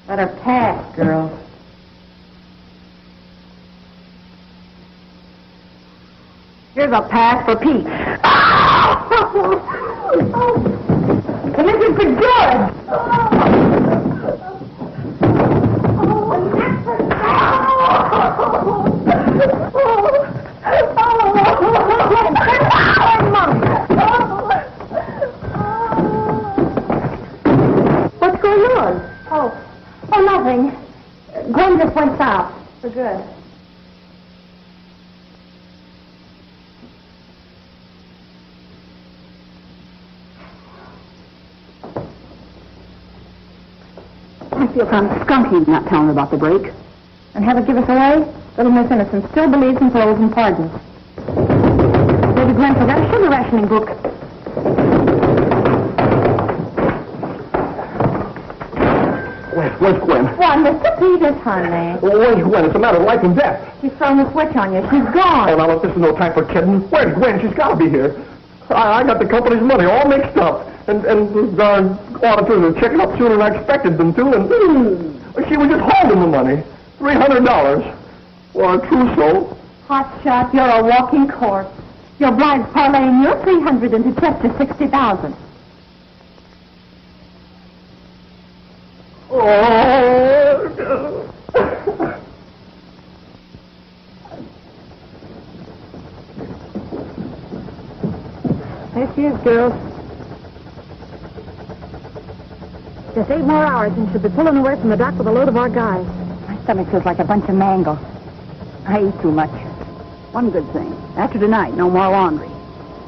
Let her pass, girl. Here's a pass for Pete. And this is for George. What's going on? Oh, nothing. Gwen just went south. For good. I feel kind of skunky not telling her about the break. And have it give us away? Little Miss Innocent still believes in paroles and pardons. Baby Gwen forgot a sugar rationing book. Where's Gwen? Why, Mr. Peters, honey. Where's Gwen? It's a matter of life and death. She's thrown the switch on you. She's gone. Oh, now, look, this is no time for kidding. Where's Gwen? She's got to be here. I got the company's money all mixed up. And our auditors are checking up sooner than I expected them to. And she was just holding the money. $300. Well, a true soul. Hot shot, you're a walking corpse. Your blind parlaying your 300 into Chester's 60,000. Oh, There she is, girls. Just 8 more hours and she'll be pulling away from the dock with a load of our guys. My stomach feels like a bunch of mango. I eat too much. One good thing. After tonight, no more laundry.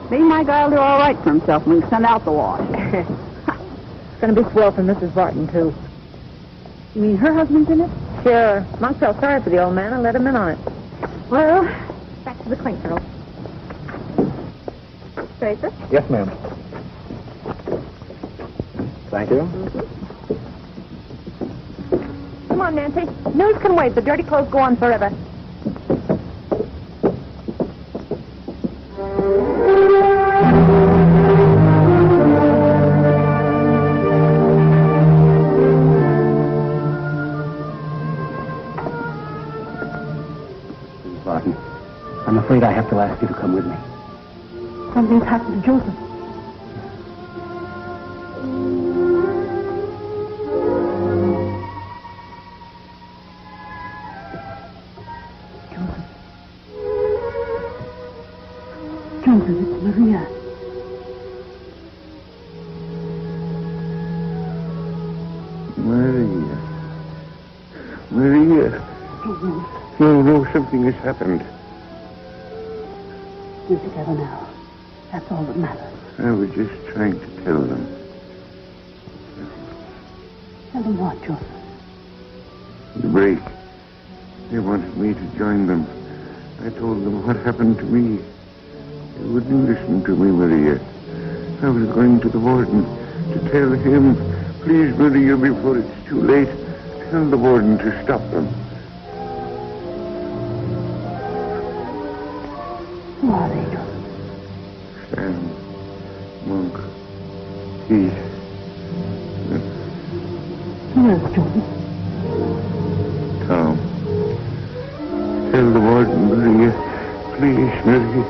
Maybe my guy'll do all right for himself when we send out the wash. It's going to be swell for Mrs. Barton, too. You mean her husband's in it? Sure. Monk felt sorry for the old man and let him in on it. Well, back to the clink, girl. Tracer? Yes, ma'am. Thank you. Come on, Nancy. News can wait. The dirty clothes go on forever. Barton, I'm afraid I have to ask you to come with me. Something's happened to Joseph. Joseph, it's Maria. Maria. No, something has happened. We're together now. That's all that matters. I was just trying to tell them. Tell them what, Joseph? The break. They wanted me to join them. I told them what happened to me. They wouldn't listen to me, Maria. I was going to the warden to tell him, please, Maria, before it's too late, tell the warden to stop them. Who are they, Joseph? Sam, Monk, Keith. Who else, Joseph? Tom. Tell the warden, Maria. Please, Maria.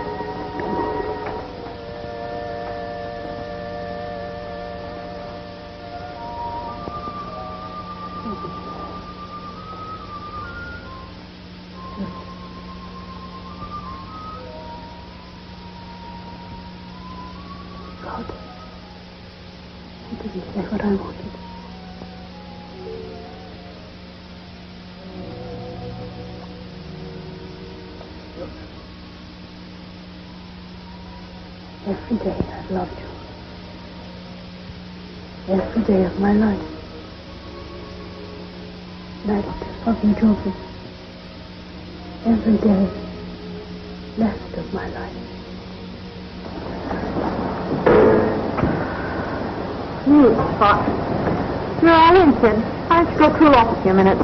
Every day I've loved you. Every day of my life. And I still love you, Joseph. Every day left of my life. You hot. You're all in, kid. Why don't you go cool off a few minutes?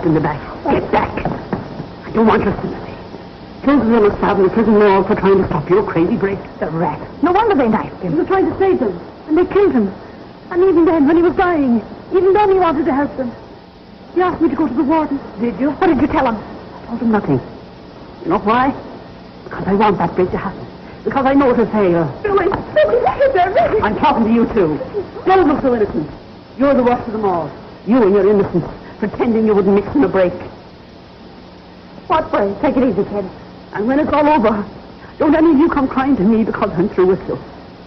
In the back. Get back! I don't want your sympathy. Joseph was stabbed in the prison wall for trying to stop your crazy break. The rat. No wonder they knifed him. He was trying to save them, and they killed him. And even then, when he was dying, even then he wanted to help them. He asked me to go to the warden. Did you? What did you tell him? I told him nothing. You know why? Because I want that break to happen. Because I know it'll fail. Billie, Billie, I'm talking to you too. Don't look so innocent. You're the worst of them all. You and your innocence. Pretending you wouldn't mix in a break. What break? Take it easy, kid. And when it's all over, don't any of you come crying to me because I'm through with you.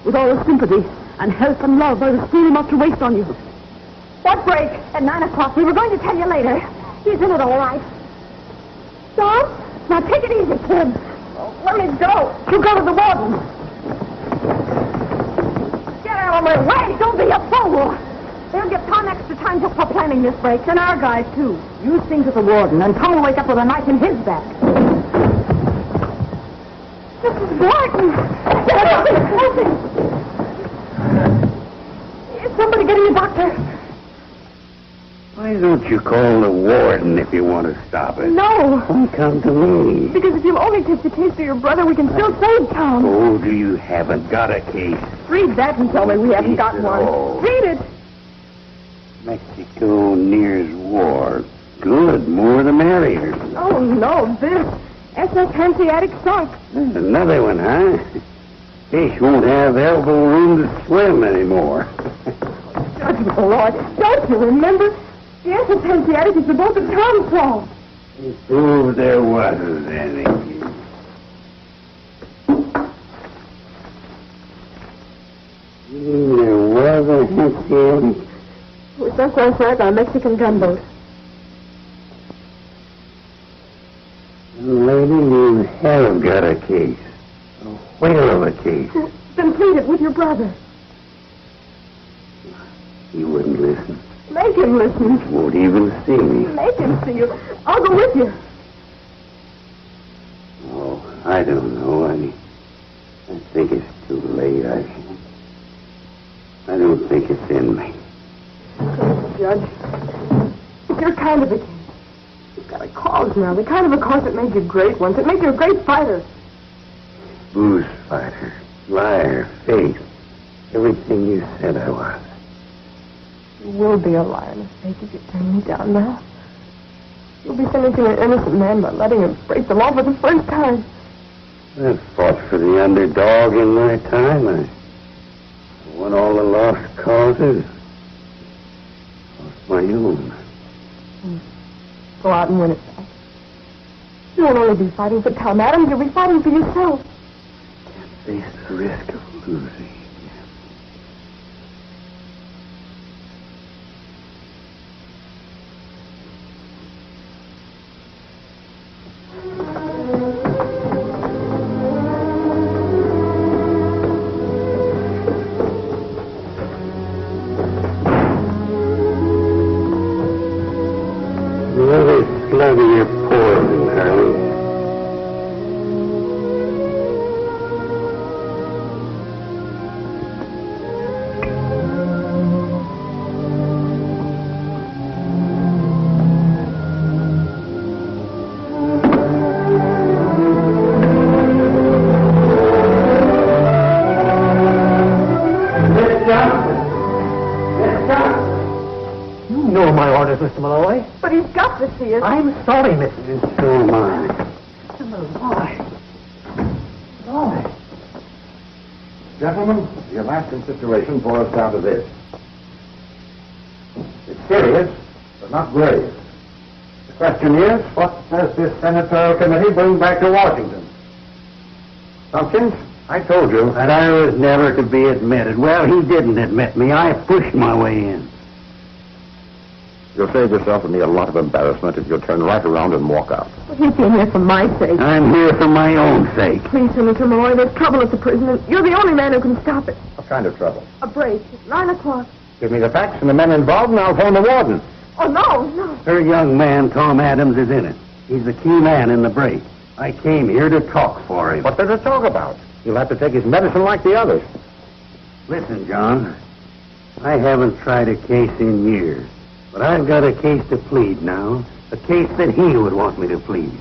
With all the sympathy and help and love I was feeling much to waste on you. What break? At 9 o'clock. We were going to tell you later. He's in it all right. Stop. Now take it easy, kid. Let me go. You go to the warden. Get out of my way. Don't be a fool. They'll get Tom extra time just for planning this break, and our guys, too. You sing to the warden, and Tom will wake up with a knife in his back. This is Barton. Get up and help him. Is somebody getting a doctor? I don't you call the warden if you want to stop it? No. Why come to me? Because if you'll only take the case to your brother, we can still save Tom. Oh, do you haven't got a case? Read that and tell me we haven't got one. Read it. Mexico nears war. Good, more the merrier. Oh, no, this. SS Hanseatic sunk. There's another one, huh? Fish won't have elbow room to swim anymore. Judge Malloy, don't you remember? The SS Hanseatic is the boat that Tom saw. Oh, there wasn't any. There was a Hanseatic. It was sunk last night by a Mexican gunboat. Lady, you have got a case. A whale of a case. Then plead it with your brother. He wouldn't listen. Make him listen. Won't even see me. Make him see you. I'll go with you. Oh, I don't know. I think it's too late. I don't think it's in me. Judge, it's your kind of a case. You've got a cause now. The kind of a cause that made you great once. It made you a great fighter. Booze fighter, liar, fake. Everything you said I was. You will be a liar and a fake if you turn me down now. You'll be sentencing an innocent man by letting him break the law for the first time. I've fought for the underdog in my time. I won all the lost causes. Lost my own. Go out and win it back. You won't only be fighting for Tom Adams, you'll be fighting for yourself. Can't face the risk of losing. Slug of your poison, Harley. Mr. Malloy. But he's got to see it. I'm sorry, Mrs. So am I. Mr. Malloy. Gentlemen, your last consideration boils down to this. It's serious, but not grave. The question is, what does this senatorial committee bring back to Washington? Tompkins, I told you that I was never to be admitted. Well, he didn't admit me. I pushed my way in. You'll save yourself and me a lot of embarrassment if you'll turn right around and walk out. But you came here for my sake. I'm here for my own sake. Please, Senator Malloy, there's trouble at the prison, and you're the only man who can stop it. What kind of trouble? A break. It's 9 o'clock. Give me the facts and the men involved, and I'll phone the warden. Oh, no. Her young man, Tom Adams, is in it. He's the key man in the break. I came here to talk for him. What does it talk about? He'll have to take his medicine like the others. Listen, John. I haven't tried a case in years. But I've got a case to plead now. A case that he would want me to plead.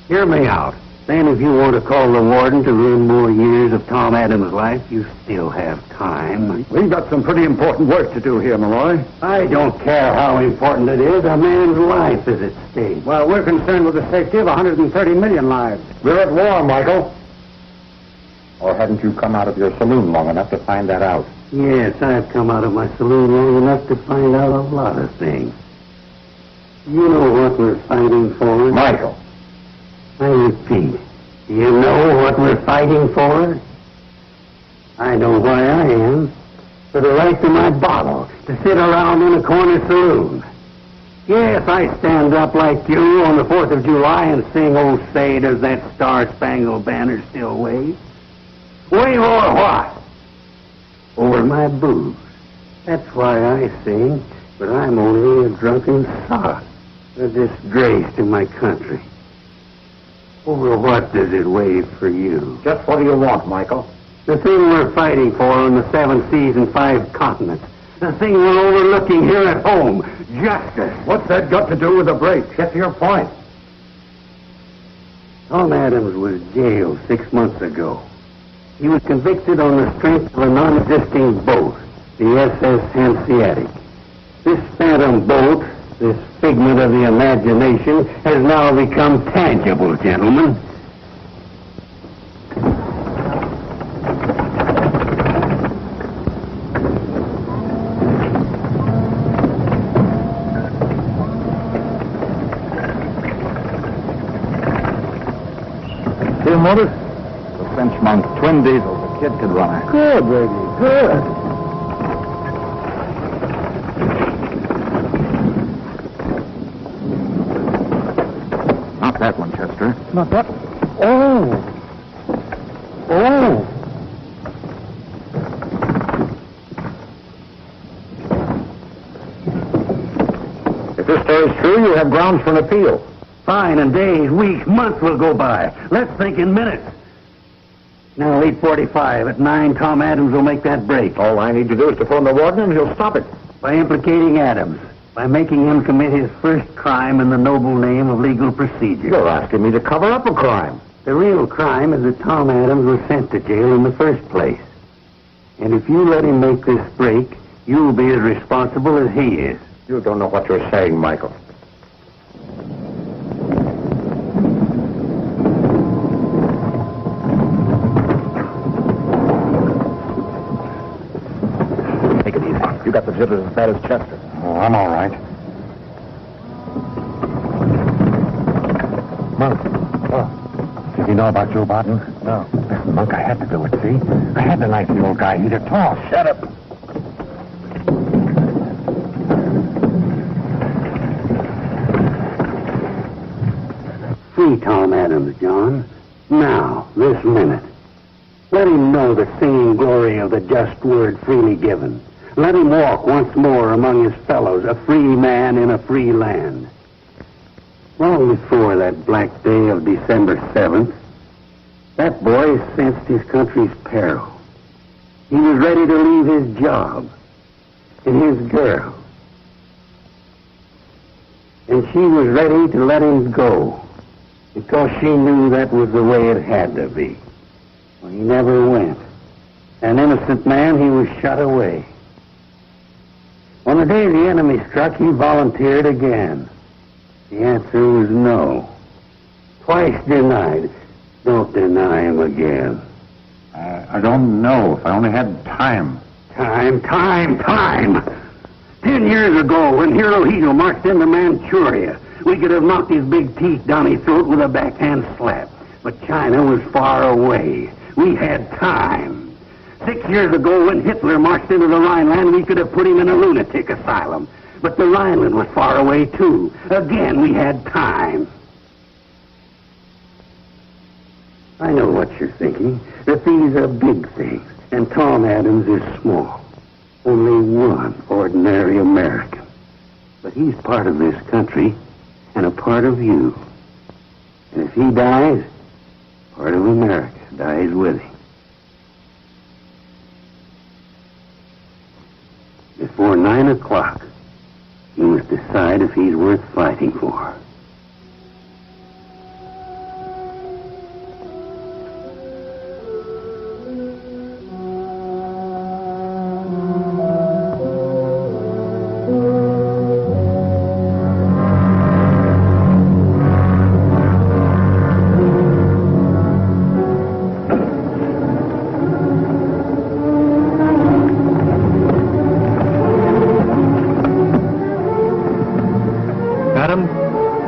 Hear me out. Then if you want to call the warden to ruin more years of Tom Adams' life, you still have time. We've got some pretty important work to do here, Malloy. I don't care how important it is. A man's life is at stake. Well, we're concerned with the safety of 130 million lives. We're at war, Michael. Or hadn't you come out of your saloon long enough to find that out? Yes, I've come out of my saloon long enough to find out a lot of things. You know what we're fighting for? Michael. I repeat, do you know what we're fighting for? I know why I am. For the right to my bottle, to sit around in a corner saloon. Yes, I stand up like you on the 4th of July and sing, "Oh, say, does that star-spangled banner still wave?" Wave over what? Over my booze. That's why I sing, but I'm only a drunken sot. A disgrace to my country. Over what does it wave for you? Just what do you want, Michael? The thing we're fighting for on the 7 seas and 5 continents. The thing we're overlooking here at home. Justice. What's that got to do with the break? Get to your point. Tom Adams was jailed 6 months ago. He was convicted on the strength of a non-existing boat, the SS Hanseatic. This phantom boat, this figment of the imagination, has now become tangible, gentlemen. See a motor? The French monk, twin diesel. The kid could run it. Good, baby, good. Not that one, Chester. Not that. Oh. If this story's true, you have grounds for an appeal. Fine, and days, weeks, months will go by. Let's think in minutes. Now, 8:45. At 9, Tom Adams will make that break. All I need to do is to phone the warden and he'll stop it. By implicating Adams. By making him commit his first crime in the noble name of legal procedure. You're asking me to cover up a crime. The real crime is that Tom Adams was sent to jail in the first place. And if you let him make this break, you'll be as responsible as he is. You don't know what you're saying, Michael. Take it easy. You got the jitters as bad as Chester. Oh, I'm all right. Monk. Oh. Did you know about Joe Barton? No. Listen, Monk, I had to do it, see? I had to knife the old guy. He'd have tossed. Shut up. Free Tom Adams, John. Now, this minute. Let him know the singing glory of the just word freely given. Let him walk once more among his fellows, a free man in a free land. Long before that black day of December 7th, that boy sensed his country's peril. He was ready to leave his job and his girl. And she was ready to let him go because she knew that was the way it had to be. Well, he never went. An innocent man, he was shut away. On the day the enemy struck, he volunteered again. The answer was no. Twice denied. Don't deny him again. I don't know. If I only had time. Time. 10 years ago, when Hirohito marched into Manchuria, we could have knocked his big teeth down his throat with a backhand slap. But China was far away. We had time. 6 years ago, when Hitler marched into the Rhineland, we could have put him in a lunatic asylum. But the Rhineland was far away, too. Again, we had time. I know what you're thinking, that these are big things, and Tom Adams is small. Only one ordinary American. But he's part of this country, and a part of you. And if he dies, part of America dies with him. Before 9 o'clock, he must decide if he's worth fighting for.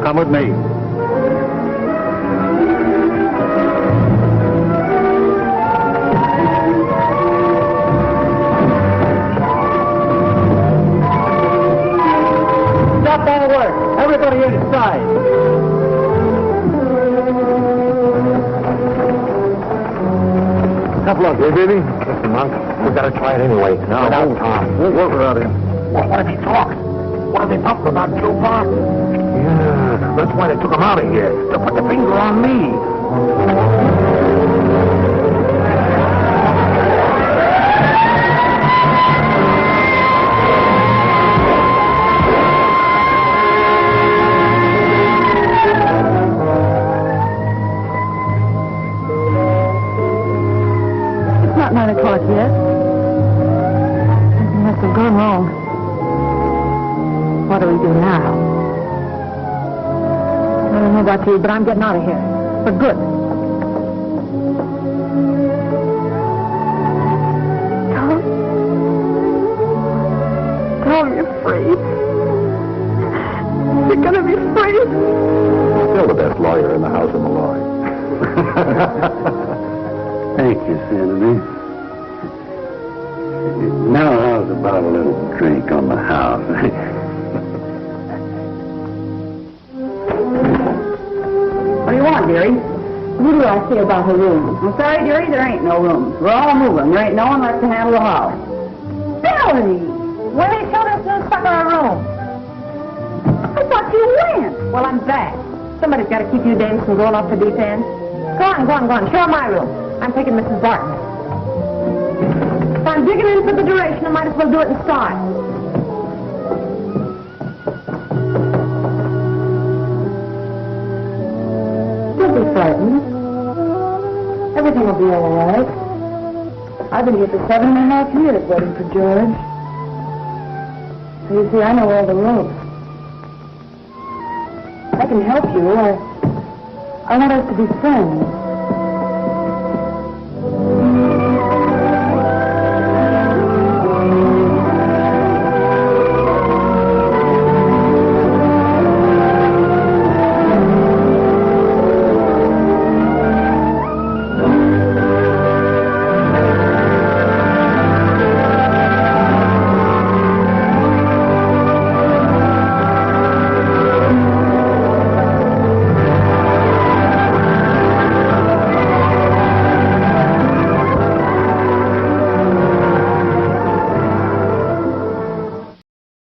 Come with me. Stop all work. Everybody inside. Tough luck, eh, baby? Listen, Monk, we gotta try it anyway. No, without Tom. We'll work without him. Well, what if he talks? What if they talk about Joe Barton? Yeah, that's why they took him out of here, to put the finger on me. about you, but I'm getting out of here. For good. Tom, you're free. You're gonna be free. Still the best lawyer in the house of Mallory. Thank you, Senator. Now, how's about a little drink on the house? What do you want, dearie? Who do I see about her room? I'm sorry, dearie, there ain't no rooms. We're all moving. There ain't no one left to handle the house. Billie! Winnie, show this new sucker a room. I thought you went. Well, I'm back. Somebody's got to keep you dames from going off the deep end. Go on. Show her my room. I'm taking Mrs. Barton. If I'm digging in for the duration, I might as well do it in style. Don't be frightened. Everything will be all right. I've been here for 7.5 years waiting for George. So you see, I know all the ropes. I can help you. I want us to be friends.